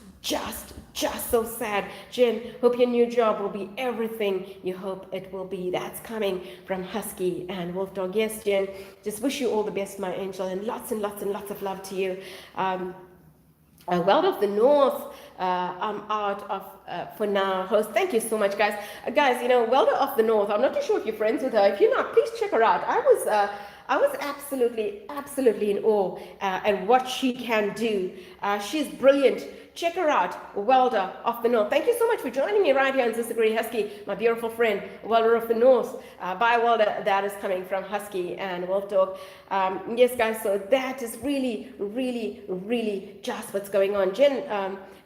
A: so sad. Jen, hope your new job will be everything you hope it will be. That's coming from Husky and Wolf Dog. Yes, Jen, just wish you all the best, my angel, and lots of love to you. World of the North, I'm out of for now. Host, thank you so much, guys. Guys, Welder of the North, I'm not too sure if you're friends with her. If you're not, please check her out. I was absolutely in awe at what she can do. She's brilliant. check her out, Welder of the North. Thank you so much for joining me right here on Sister Greedy Husky, my beautiful friend, Welder of the North. By Welder, that is coming from Husky and Wolf Dog. Yes, guys, so that is really, really, really just what's going on.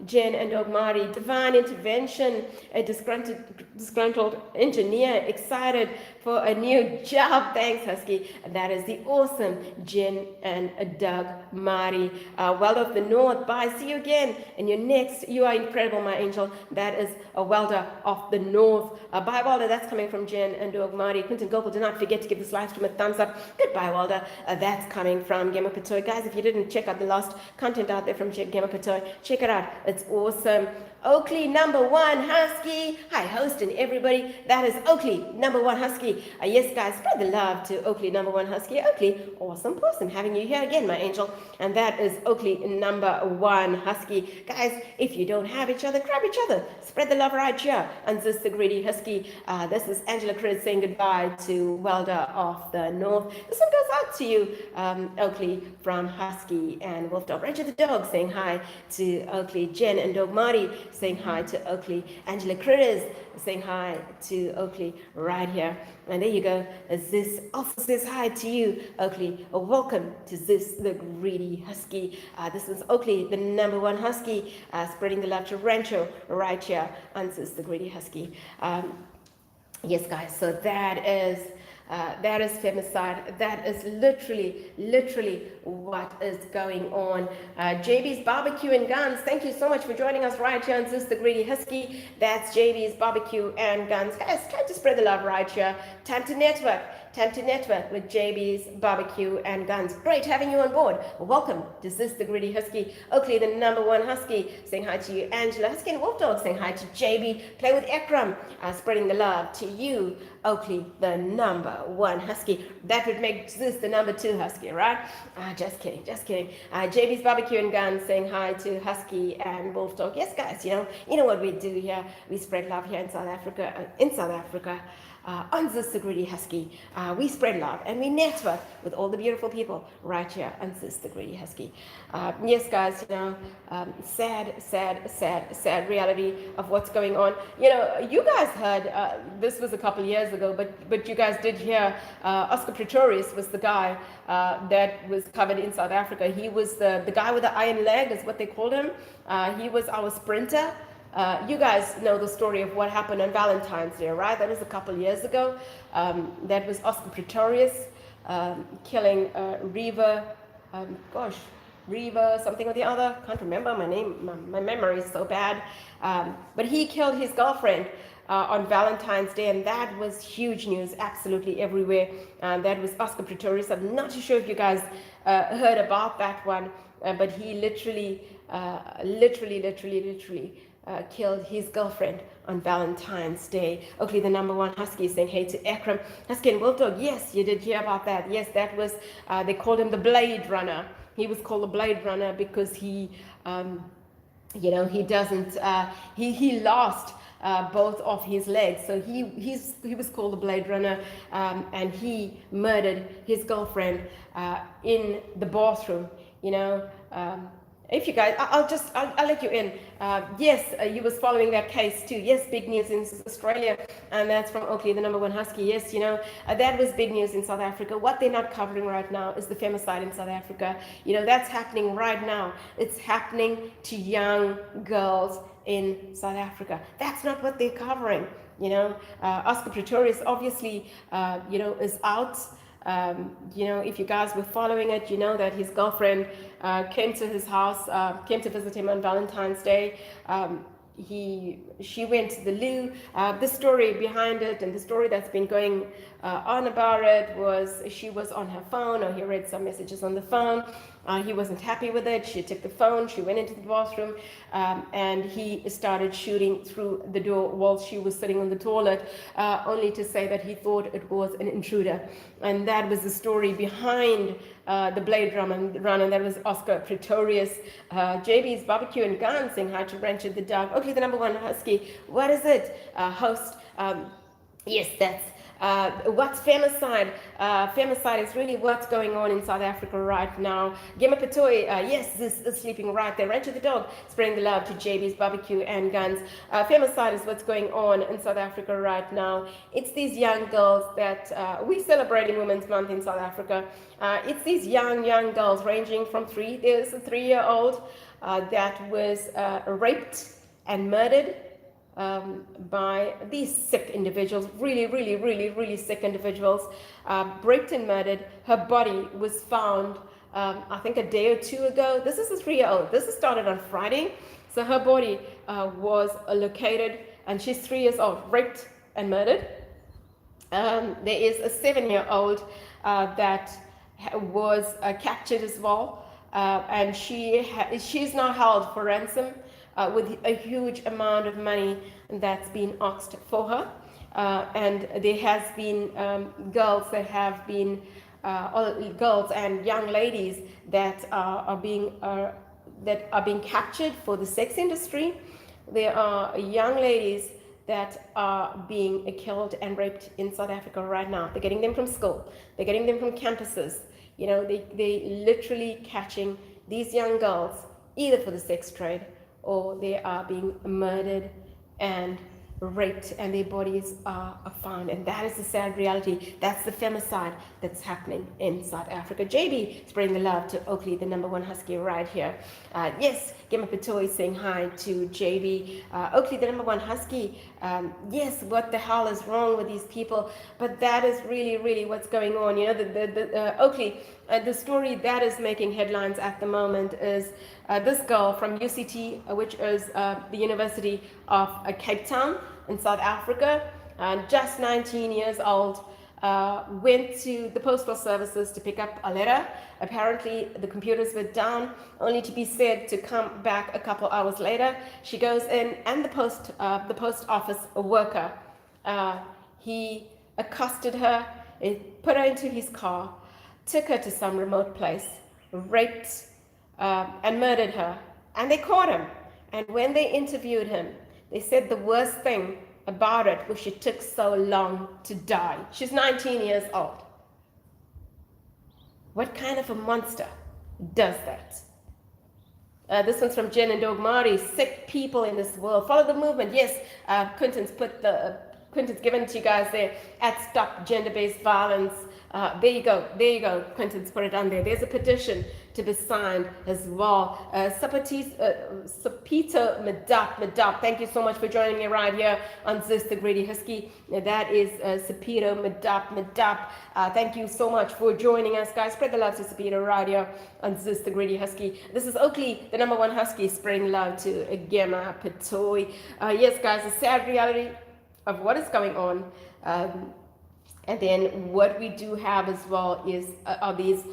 A: Jen and Dog Marty, divine intervention, a disgruntled engineer, excited for a new job. Thanks, Husky. That is the awesome Jen and Doug Marty. Welder of the North, bye. See you again. And your next, you are incredible, my angel. That is a Welder of the North. Bye, Welder. That's coming from Jen and Dog Marty. Quentin Gopal, do not forget to give this live stream a thumbs up. Goodbye, Welder. That's coming from Gemma Patoy. Guys, if you didn't check out the last content out there from Gemma Patoy, check it out. It's awesome. Oakley #1 Husky. Hi, host and everybody. That is Oakley #1 Husky. Yes, guys, spread the love to Oakley #1 Husky. Oakley, awesome person having you here again, my angel. And that is Oakley #1 Husky. Guys, if you don't have each other, grab each other. Spread the love right here on Sister Greedy Husky. This is Angela Chris saying goodbye to Welder of the North. This one goes out to you, Oakley from Husky and Wolf Dog. Roger the Dog saying hi to Oakley. Jen and Dog Marty saying hi to Oakley. Angela Critters saying hi to Oakley right here. And there you go. This also says hi to you, Oakley. Welcome to this, the Greedy Husky. This is Oakley, the #1 Husky, spreading the love to Rancho right here on this, the Greedy Husky. Yes, guys, so that is Femicide. That is literally what is going on. JB's Barbecue and Guns. Thank you so much for joining us right here on this, the Greedy Husky. That's JB's Barbecue and Guns. Guys, try to spread the love right here. Time to network with JB's Barbecue and Guns. Great having you on board. Welcome to this, the Greedy Husky. Oakley, the #1 Husky, saying hi to you. Angela Husky and Wolf Dog saying hi to JB. Play with Ekram, spreading the love to you, Oakley, the #1 Husky. That would make this the #2 Husky, right? Just kidding. JB's Barbecue and Guns saying hi to Husky and Wolf Dog. Yes, guys, you know what we do here. We spread love here in South Africa. On this, the Greedy Husky, we spread love and we network with all the beautiful people right here on this, the Greedy Husky. Yes, guys, sad reality of what's going on. You guys heard, this was a couple years ago, but you guys did hear Oscar Pretorius was the guy that was covered in South Africa. He was the guy with the iron leg is what they called him. He was our sprinter. You guys know the story of what happened on Valentine's Day, right? That was a couple years ago. That was Oscar Pretorius killing Reva something or the other. Can't remember my name. My memory is so bad. But he killed his girlfriend on Valentine's Day, and that was huge news, absolutely everywhere. That was Oscar Pretorius. I'm not too sure if you guys heard about that one, but he literally killed his girlfriend on Valentine's Day. Oakley, the #1 Husky, saying hey to Ekram. Husky and Wolf Dog, yes, you did hear about that. Yes, that was, they called him the Blade Runner. He was called the Blade Runner because he doesn't, he lost both of his legs. So he was called the Blade Runner, and he murdered his girlfriend in the bathroom, If you guys, I'll let you in. Yes, you was following that case too. Yes, big news in Australia, and that's from Oakley, the #1 Husky. Yes, that was big news in South Africa. What they're not covering right now is the femicide in South Africa. That's happening right now. It's happening to young girls in South Africa. That's not what they're covering. Oscar Pretorius obviously, is out. If you guys were following it, you know that his girlfriend came to his house, came to visit him on Valentine's Day. She went to the loo. The story behind it and the story that's been going on about it was she was on her phone, or he read some messages on the phone. He wasn't happy with it. She took the phone, she went into the bathroom, and he started shooting through the door while she was sitting on the toilet, only to say that he thought it was an intruder. And that was the story behind the Blade Runner. That was Oscar Pretorius. JB's Barbecue and Guns saying hi to Rancho the Dog. Okay, the #1 Husky. What is it? Host. Yes, that's What's femicide? Femicide is really what's going on in South Africa right now. Gemma Patoy, yes, this is sleeping right there. Rancho the dog, spreading the love to JB's barbecue and guns. Femicide is what's going on in South Africa right now. It's these young girls that we're celebrating Women's Month in South Africa. It's these young girls ranging from there's a 3-year-old that was raped and murdered by these sick individuals, really sick individuals, raped and murdered. Her body was found, I think, a day or two ago. This is a 3-year-old. This started on Friday. So her body was located, and she's 3 years old, raped and murdered. There is a 7-year-old that was captured as well, and she's now held for ransom with a huge amount of money that's been asked for her. And there has been girls that have been, girls and young ladies that are being captured for the sex industry. There are young ladies that are being killed and raped in South Africa right now. They're getting them from school. They're getting them from campuses. You know, they literally catching these young girls either for the sex trade, or they are being murdered and raped, and their bodies are found. And that is the sad reality. That's the femicide that's happening in South Africa. JB spreading the love to Oakley, the #1 husky right here. Yes, Gemma Patoy saying hi to JB. Oakley, the #1 husky. Yes, what the hell is wrong with these people? But that is really what's going on. You know, Oakley, the story that is making headlines at the moment is this girl from UCT, which is the University of Cape Town in South Africa, just 19 years old, went to the postal services to pick up a letter. Apparently the computers were down, only to be said to come back a couple hours later. She goes in, and the post office worker, he accosted her, put her into his car, took her to some remote place, raped and murdered her. And they caught him. And when they interviewed him, they said the worst thing about it was she took so long to die. She's 19 years old. What kind of a monster does that? This one's from Jen and Dog Marty. Sick people in this world. Follow the movement. Yes, Quentin's given it to you guys there at Stop Gender-Based Violence. There you go. Quentin's put it on there. There's a petition to be signed as well. Sapito Madap, thank you so much for joining me right here on Zis the Greedy Husky. That is Sapito Madap. Thank you so much for joining us, guys. Spread the love to Sapito right here on Zis the Greedy Husky. This is Oakley, the #1 husky, spreading love to Gemma Patoy. Yes, guys, the sad reality of what is going on. And then what we do have as well is are these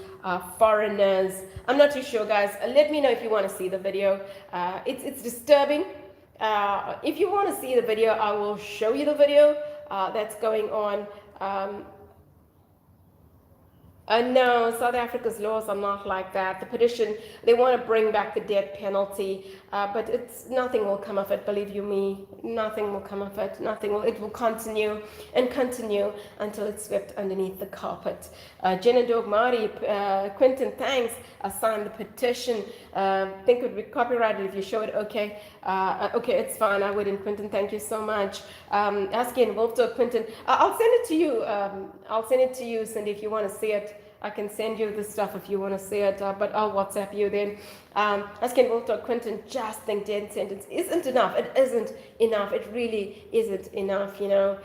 A: foreigners. I'm not too sure, guys. Let me know if you want to see the video. It's disturbing. If you want to see the video, I will show you the video that's going on. No, South Africa's laws are not like that. The petition, they want to bring back the death penalty, but nothing will come of it, believe you me. Nothing will come of it. It will continue and continue until it's swept underneath the carpet. Jen and Dog Marty, Quentin, thanks. I signed the petition. Think it would be copyrighted if you show it. Okay. Okay, it's fine. I wouldn't. Quentin, thank you so much. Asking Wolf Dog, Quentin, I'll send it to you. I'll send it to you, Cindy, if you want to see it. I can send you the stuff if you want to see it, but I'll WhatsApp you then. Asking Wolf Dog, Quentin, just think death sentence isn't enough. It isn't enough. It really isn't enough, you know.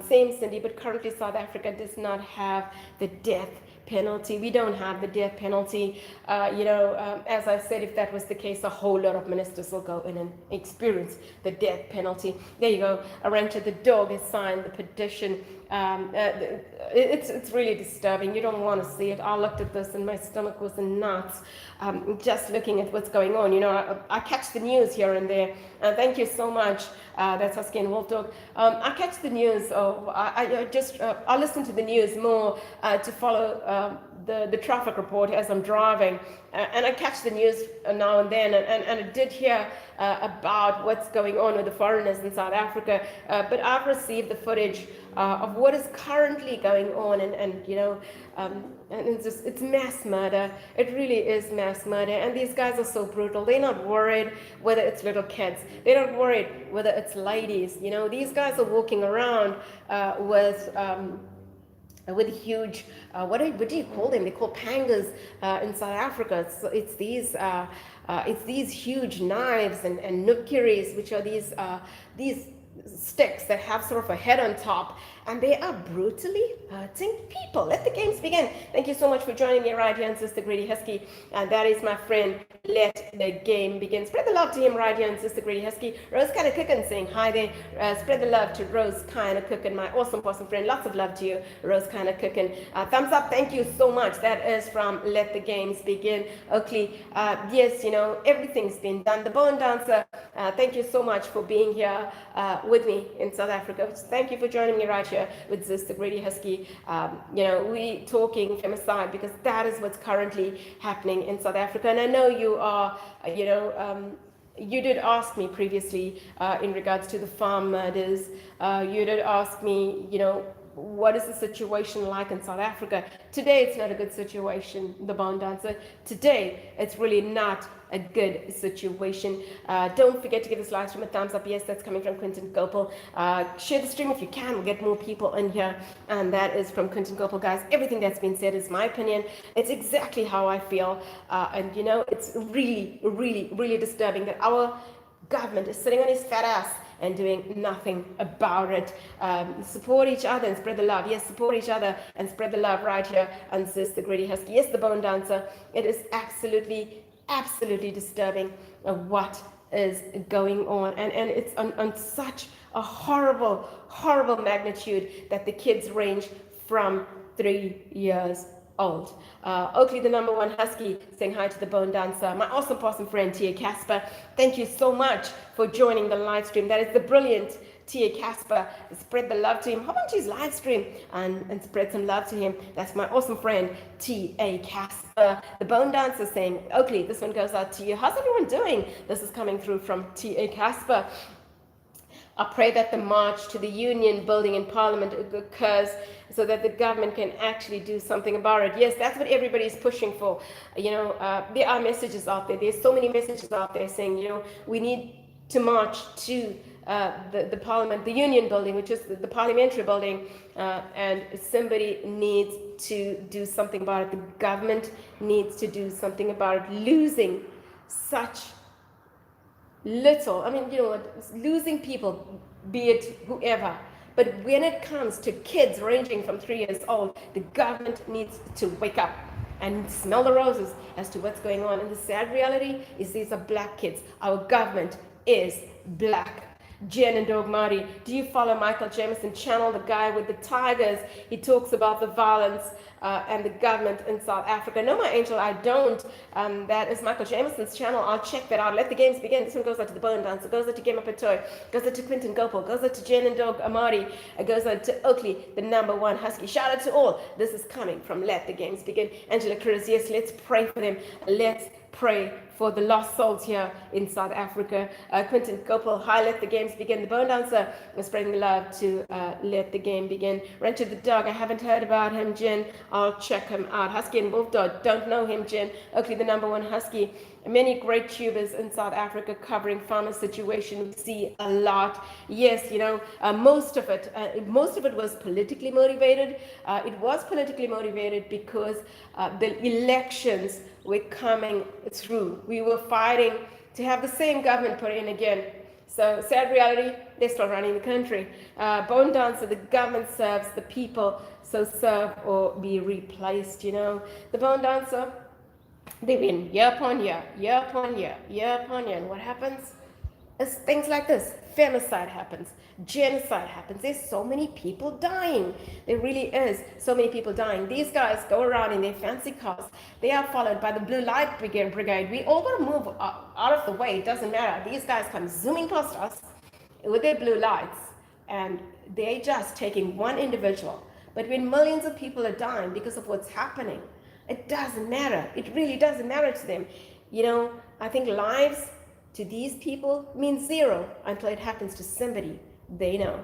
A: Same, Cindy, but currently South Africa does not have the death penalty. We don't have the death penalty. As I said, if that was the case, a whole lot of ministers will go in and experience the death penalty. There you go. Arantxa the dog has signed the petition. It's really disturbing. You don't want to see it. I looked at this and my stomach was in knots. Just looking at what's going on. You know, I catch the news here and there. Thank you so much. That's Husky and Wolf Dog. I catch the news. I listen to the news more to follow the traffic report as I'm driving, and I catch the news now and then, and I did hear about what's going on with the foreigners in South Africa, but I've received the footage of what is currently going on, and and it's mass murder. It really is mass murder, and these guys are so brutal. They're not worried whether it's little kids. They're not worried whether it's ladies. These guys are walking around with huge, what do you call them? They call pangas in South Africa. So it's these huge knives and nukiris, which are these sticks that have sort of a head on top, and they are brutally hurting people. Let the games begin. Thank you so much for joining me right here on Sister Greedy Husky, and that is my friend. Let the game begin. Spread the love to him right here on Sister Greedy Husky. Rose Kinda Cookin saying hi there. Spread the love to Rose Kinda Cookin, my awesome friend. Lots of love to you, Rose Kinda Cookin. Thumbs up. Thank you so much. That is from Let the Games Begin. Oakley, yes, everything's been done. The Bone Dancer, thank you so much for being here with me in South Africa. Thank you for joining me right here with Sister Greedy Husky. We talking femicide because that is what's currently happening in South Africa. And I know you are, you did ask me previously in regards to the farm murders. You did ask me, what is the situation like in South Africa? Today, it's not a good situation, the Bone Dancer. Today, it's really not a good situation. Don't forget to give this live stream a thumbs up. Yes, that's coming from Quentin Gopal. Share the stream if you can. We'll get more people in here. And that is from Quentin Gopal, guys. Everything that's been said is my opinion. It's exactly how I feel. And it's really, really, really disturbing that our government is sitting on his fat ass and doing nothing about it. Support each other and spread the love. Yes, support each other and spread the love right here on Sister Greedy Husky. Yes, the Bone Dancer. It is absolutely disturbing what is going on. And it's on such a horrible magnitude that the kids range from 3 years old. Oakley, the #1 Husky, saying hi to the Bone Dancer. My awesome friend, Tia Casper. Thank you so much for joining the live stream. That is the brilliant Tia Casper. Spread the love to him. How about his live stream and spread some love to him? That's my awesome friend, Tia Casper. The Bone Dancer saying, Oakley, this one goes out to you. How's everyone doing? This is coming through from Tia Casper. I pray that the march to the Union building in Parliament occurs so that the government can actually do something about it. Yes, that's what everybody is pushing for. There are messages out there. There's so many messages out there saying, we need to march to the Parliament, the Union building, which is the parliamentary building, and somebody needs to do something about it. The government needs to do something about it. Losing such little, losing people, be it whoever, but when it comes to kids ranging from 3 years old, the government needs to wake up and smell the roses as to what's going on. And the sad reality is these are black kids. Our government is black. Jen and Dog Marty, do you follow Michael Jameson channel, the guy with the tigers? He talks about the violence and the government in South Africa. No, my angel, I don't. That is Michael Jameson's channel. I'll check that out. Let the games begin. This one goes out to the Bone Dancer, goes out to Game Up a Toy, goes out to Quentin Gopal, goes out to Jen and Dog Marty, goes out to Oakley, the #1 Husky. Shout out to all. This is coming from Let the Games Begin. Angela Cruz, yes, let's pray for them. Let's pray for the lost souls here in South Africa. Quentin Gopal, hi, Let the Games Begin. The Bone Dancer is spreading the love to Let the Game Begin. Rancher the Dog, I haven't heard about him, Jen. I'll check him out. Husky and Wolf Dog, don't know him, Jen. Oakley, the #1 Husky. Many great tubers in South Africa covering farmer situation. We see a lot. Yes, most of it was politically motivated. It was politically motivated because the elections were coming through. We were fighting to have the same government put in again. So sad reality, they're still running the country. Bone Dancer, the government serves the people, so serve or be replaced, The Bone Dancer, they win year upon year, and what happens? It's things like this. Femicide happens, genocide happens. There's so many people dying. There really is so many people dying. These guys go around in their fancy cars. They are followed by the blue light brigade. We all got to move out of the way. It doesn't matter. These guys come zooming past us with their blue lights, and they're just taking one individual. But when millions of people are dying because of what's happening, it doesn't matter. It really doesn't matter to them. I think lives to these people means zero until it happens to somebody they know.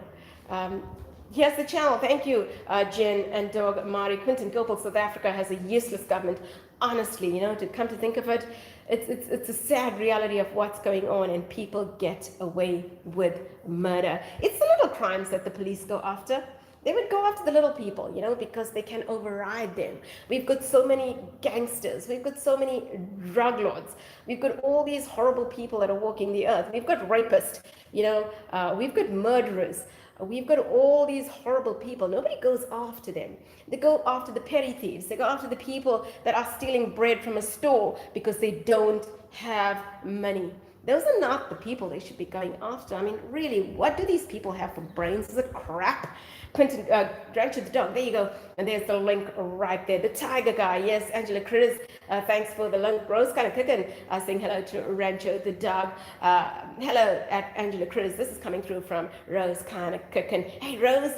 A: Here's the channel. Thank you, Jen and Dog Mari. Quinton Gopal, South Africa has a useless government. Honestly, to come to think of it, it's a sad reality of what's going on, and people get away with murder. It's the little crimes that the police go after. They would go after the little people, because they can override them. We've got so many gangsters. We've got so many drug lords. We've got all these horrible people that are walking the earth. We've got rapists, we've got murderers. We've got all these horrible people. Nobody goes after them. They go after the petty thieves. They go after the people that are stealing bread from a store because they don't have money. Those are not the people they should be going after. I mean, really, what do these people have for brains? Is it crap? Quentin, Rancho the Dog, there you go. And there's the link right there. The Tiger Guy, yes, Angela Chris, thanks for the link. Rose kind of cooking, saying hello to Rancho the Dog. Hello at Angela Chris. This is coming through from Rose kind of cooking. Hey, Rose,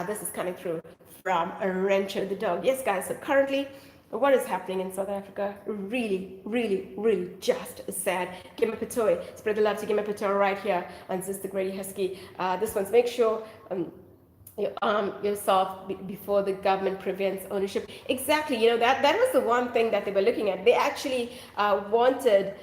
A: this is coming through from Rancho the Dog. Yes, guys, so currently, what is happening in South Africa? Really, really, really just sad. Gimma Patoy, spread the love to Gimma Patoy right here on Sister Grady Husky. This one's make sure you arm yourself before the government prevents ownership. Exactly, that was the one thing that they were looking at. They actually wanted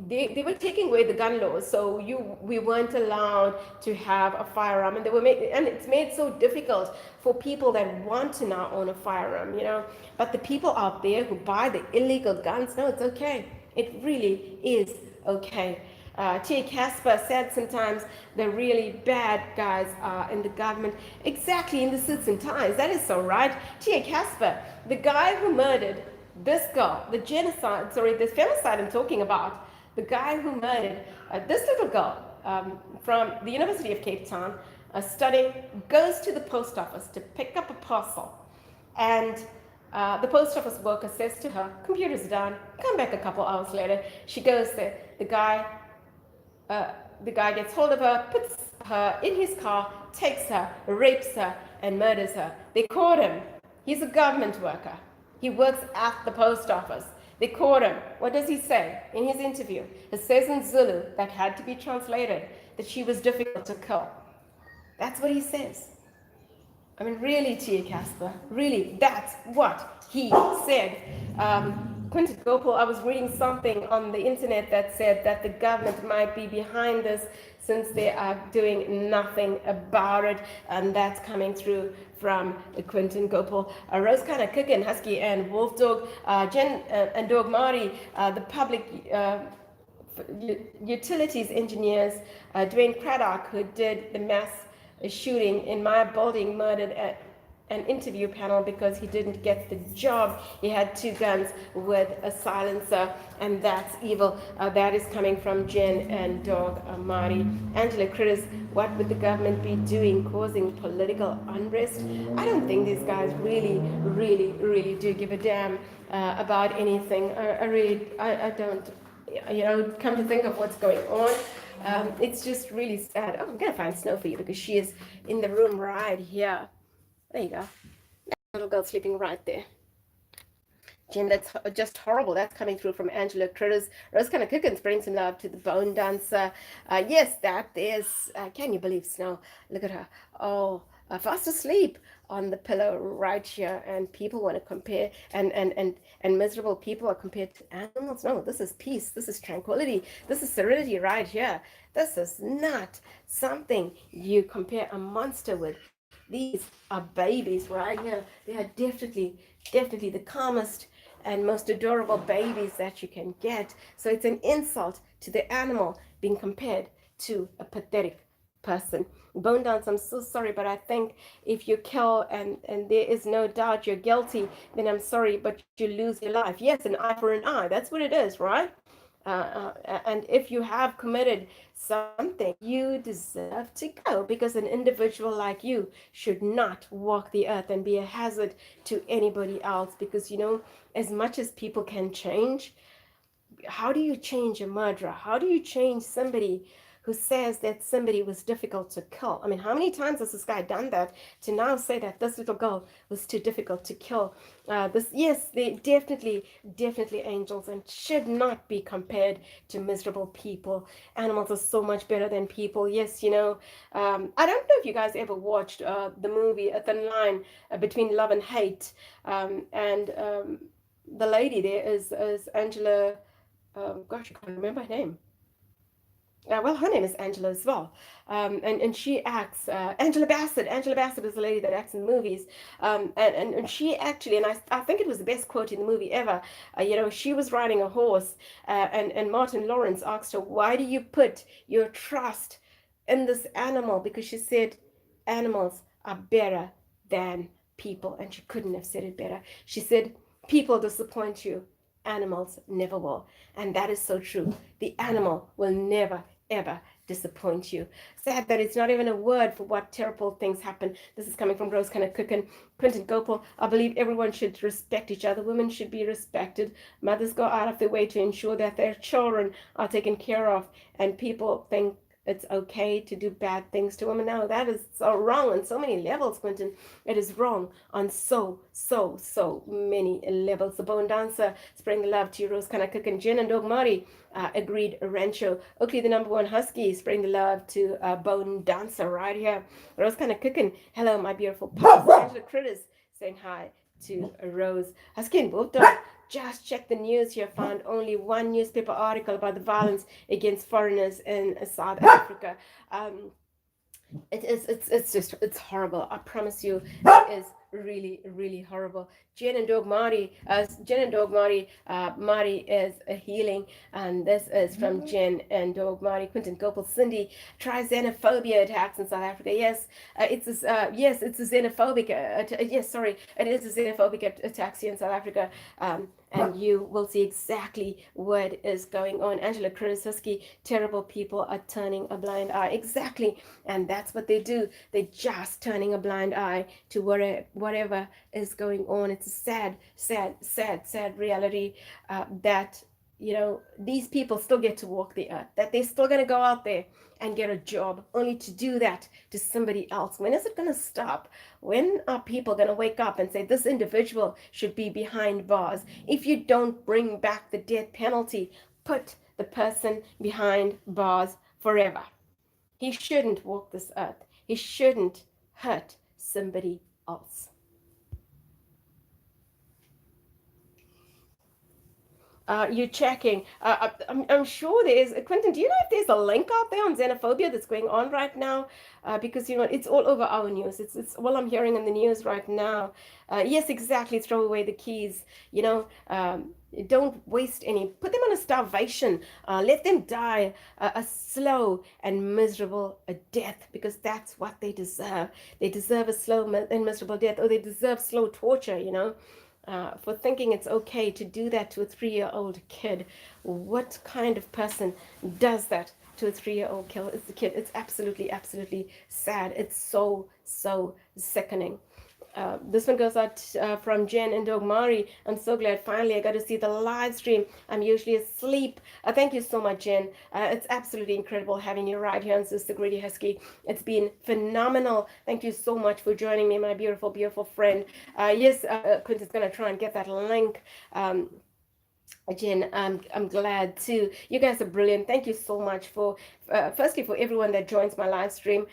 A: they were taking away the gun laws, so we weren't allowed to have a firearm, and it's made so difficult for people that want to now own a firearm, But the people out there who buy the illegal guns, no, it's okay. It really is okay. T.A. Casper said sometimes the really bad guys are in the government. Exactly, in the suits and ties. That is so right. T.A. Casper, the guy who murdered this girl, the femicide I'm talking about, the guy who murdered this little girl from the University of Cape Town, studying, goes to the post office to pick up a parcel. And the post office worker says to her, computer's down, come back a couple hours later. She goes there. The guy gets hold of her, puts her in his car, takes her, rapes her, and murders her. They caught him. He's a government worker. He works at the post office. They caught him. What does he say in his interview? He says in Zulu, that had to be translated, that she was difficult to kill. That's what he says. I mean, really, T.A. Casper, really, that's what he said. Quinton Gopal, I was reading something on the internet that said that the government might be behind this since they are doing nothing about it, and that's coming through from Quinton Gopal. Rose kind of cooking, Husky and Wolf Dog, Jen and Dog Mari, the public utilities engineers, Dwayne Craddock, who did the mass shooting in my building, murdered at an interview panel because he didn't get the job. He had 2 guns with a silencer, and that's evil. That is coming from Jen and Dog Mari. Angela Critters, what would the government be doing, causing political unrest? I don't think these guys really, really, really do give a damn about anything. I don't, come to think of what's going on. It's just really sad. Oh, I'm gonna find Snow for you because she is in the room right here. There you go. That little girl sleeping right there. Jim, that's just horrible. That's coming through from Angela Critters. Rose kind of cooking, spreading some love to the bone dancer. Yes, that is. Can you believe Snow? Look at her. Oh, fast asleep on the pillow right here, and people want to compare, and miserable people are compared to animals. No, this is peace. This is tranquility. This is serenity right here. This is not something you compare a monster with. These are babies right here. They are definitely the calmest and most adorable babies that you can get. So it's an insult to the animal being compared to a pathetic person. Bone Dance, I'm so sorry, but I think if you kill and there is no doubt you're guilty, then I'm sorry, but you lose your life. Yes, an eye for an eye. That's what it is, right? And if you have committed something, you deserve to go, because an individual like you should not walk the earth and be a hazard to anybody else. Because, as much as people can change, how do you change a murderer? How do you change somebody who says that somebody was difficult to kill. I mean, how many times has this guy done that to now say that this little girl was too difficult to kill? Yes, they definitely angels and should not be compared to miserable people. Animals are so much better than people. Yes, I don't know if you guys ever watched the movie A Thin Line Between Love and Hate, and the lady there is Angela. Gosh, I can't remember her name. Well, her name is Angela as well. And she acts, Angela Bassett. Angela Bassett is the lady that acts in movies. And she actually, and I think it was the best quote in the movie ever. She was riding a horse, and Martin Lawrence asked her, "Why do you put your trust in this animal?" Because she said, "Animals are better than people." And she couldn't have said it better. She said, "People disappoint you, animals never will." And that is so true. The animal will never, ever disappoint you. Sad that it's not even a word for what terrible things happen. This is coming from Rose Kind of Cooking. Quentin Gopal, I believe everyone should respect each other. Women should be respected. Mothers go out of their way to ensure that their children are taken care of. And people think it's okay to do bad things to women. No, that is so wrong on so many levels, Quentin. It is wrong on so many levels. The Bone Dancer, spreading love to you, Rose Kind of Cooking. Jen and Dog Marty, agreed. Rancho Oakley, the #1 husky, spreading the love to Bone Dancer right here. Rose Kind of Cooking. Hello, my beautiful pups. Angela Critters saying hi to Rose. Husky and Bulldog. Just check the news here. Found only one newspaper article about the violence against foreigners in South Africa. It's horrible. I promise you, it is really horrible. Jen and Dog Marty, Marty is a healing, and this is from Jen and Dog Marty. Quentin Gopal, Cindy, try xenophobia attacks in South Africa. Yes, it's a xenophobic. Yes, sorry, it is a xenophobic attacks here in South Africa. And you will see exactly what is going on. Angela Krzyzewski, terrible people are turning a blind eye. Exactly. And that's what they do. They're just turning a blind eye to whatever is going on. It's a sad reality that, these people still get to walk the earth, that they're still going to go out there and get a job, only to do that to somebody else. When is it going to stop? When are people going to wake up and say this individual should be behind bars? If you don't bring back the death penalty, put the person behind bars forever. He shouldn't walk this earth. He shouldn't hurt somebody else. You're checking. I'm sure there is. Quentin, do you know if there's a link out there on xenophobia that's going on right now? Because it's all over our news. It's all I'm hearing in the news right now. Yes, exactly. Throw away the keys. Don't waste any. Put them on a starvation. Let them die a slow and miserable death, because that's what they deserve. They deserve a slow and miserable death, or they deserve slow torture. For thinking it's okay to do that to a 3-year-old kid. What kind of person does that to a 3-year-old kid? It's absolutely sad. It's so sickening. This one goes out from Jen and Dog Mari. I'm so glad finally I got to see the live stream. I'm usually asleep. Thank you so much, Jen. It's absolutely incredible having you right here on Sister Greedy Husky. It's been phenomenal. Thank you so much for joining me, my beautiful friend. Yes, Quinton's going to try and get that link. Jen, I'm glad too. You guys are brilliant. Thank you so much for, firstly, for everyone that joins my live stream,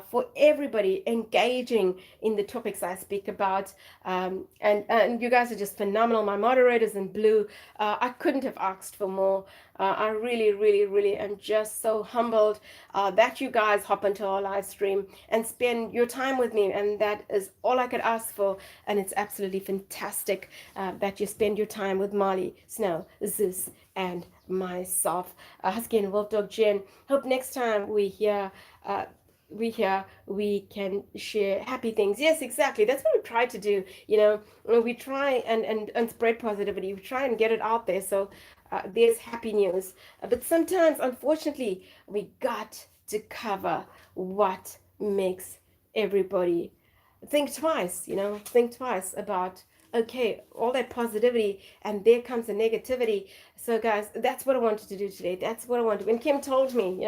A: for everybody engaging in the topics I speak about. And you guys are just phenomenal. My moderators in blue, I couldn't have asked for more. I really am just so humbled that you guys hop into our live stream and spend your time with me. And that is all I could ask for. And it's absolutely fantastic that you spend your time with Marley, Snow, Zeus, and myself. Husky and Wolf Dog Jen. Hope next time we can share happy things. Yes, exactly. That's what we try to do. We try and spread positivity. We try and get it out there. So there's happy news. But sometimes, unfortunately, we got to cover what makes everybody think twice, think twice about Okay, all that positivity, and there comes the negativity. So guys, that's what I wanted to do today. That's what I wanted. When Kim told me,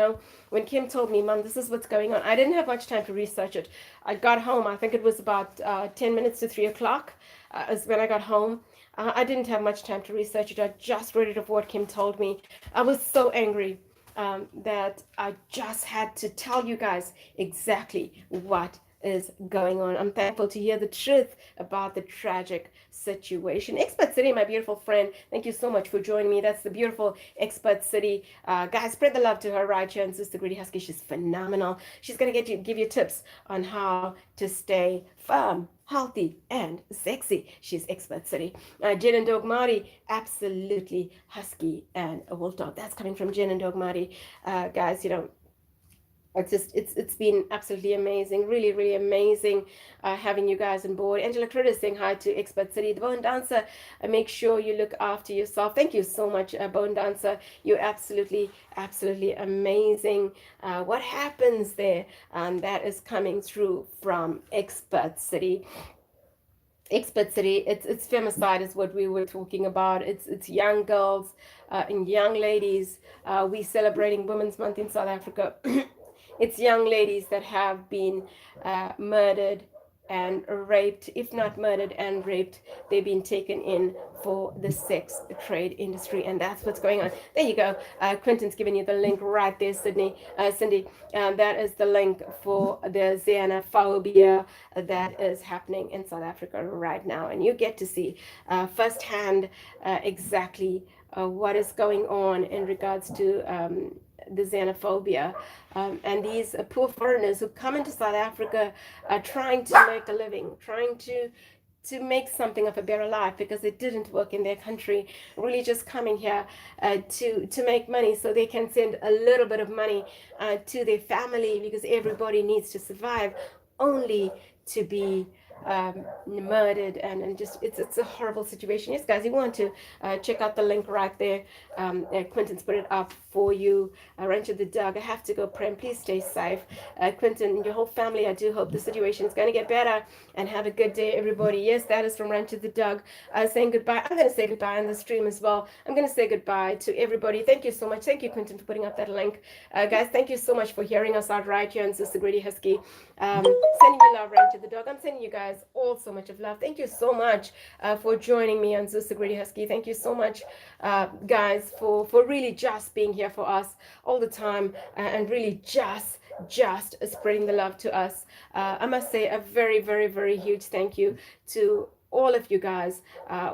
A: when Kim told me, Mom, this is what's going on, I didn't have much time to research it. I got home, I think it was about 10 minutes to 3 o'clock is when I got home. I didn't have much time to research it. I just read it of what Kim told me. I was so angry that I just had to tell you guys exactly what is going on. I'm thankful to hear the truth about the tragic situation. Expert City, my beautiful friend, thank you so much for joining me. That's the beautiful Expert City. Guys, spread the love to her right here, and Sister Greedy Husky. She's phenomenal. She's going to give you tips on how to stay firm, healthy, and sexy. She's Expert City. Jen and Dogmati, absolutely husky and a wolf dog. That's coming from Jen and Dogmati. Guys, it's been absolutely amazing, really amazing having you guys on board. Angela Critter saying hi to Expert City. The Bone Dancer, make sure you look after yourself. Thank you so much, Bone Dancer. You're absolutely amazing. What happens there? That is coming through from Expert City. Expert City, it's femicide is what we were talking about. It's young girls and young ladies. We celebrating Women's Month in South Africa. It's young ladies that have been murdered and raped, if not murdered and raped. They've been taken in for the sex trade industry, and that's what's going on. There you go. Quentin's giving you the link right there, Cindy. That is the link for the xenophobia that is happening in South Africa right now, and you get to see firsthand exactly what is going on in regards to the xenophobia and these poor foreigners who come into South Africa trying to make a living, trying to make something of a better life because it didn't work in their country, really just coming here to make money so they can send a little bit of money to their family because everybody needs to survive, only to be murdered and just it's a horrible situation. Yes, guys, you want to check out the link right there. Quentin's put it up for you. Rancho the Dog, I have to go pray and please stay safe. Quentin and your whole family, I do hope the situation is going to get better, and have a good day, everybody. Yes, that is from Rancho the Dog saying goodbye. I'm going to say goodbye on the stream as well. I'm going to say goodbye to everybody. Thank you so much. Thank you, Quentin, for putting up that link. Guys, thank you so much for hearing us out right here on Sister Greedy Husky. Sending you love, Rancho the Dog. I'm sending you guys all so much of love. Thank you so much for joining me on Sister Greedy Husky. Thank you so much, guys, for really just being here for us all the time and really just spreading the love to us. I must say a very huge thank you to all of you guys.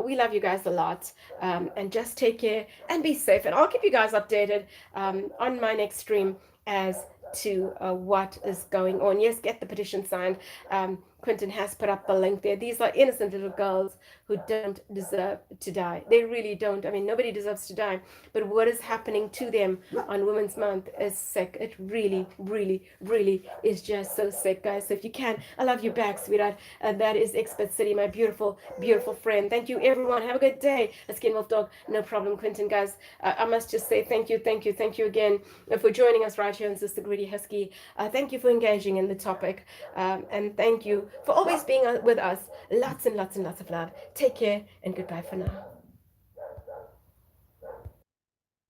A: We love you guys a lot, and just take care and be safe, and I'll keep you guys updated on my next stream as to what is going on. Yes, get the petition signed. Quentin has put up the link there. These are innocent little girls who don't deserve to die. They really don't. I mean, nobody deserves to die. But what is happening to them on Women's Month is sick. It really is just so sick, guys. So if you can, I love you back, sweetheart. That is Expert City, my beautiful friend. Thank you, everyone. Have a good day. A Skin Wolf Dog, no problem, Quentin, guys. I must just say thank you again for joining us right here on Sister Greedy Husky. Thank you for engaging in the topic. And thank you for always being with us. Lots and lots of love. Take care and goodbye for now.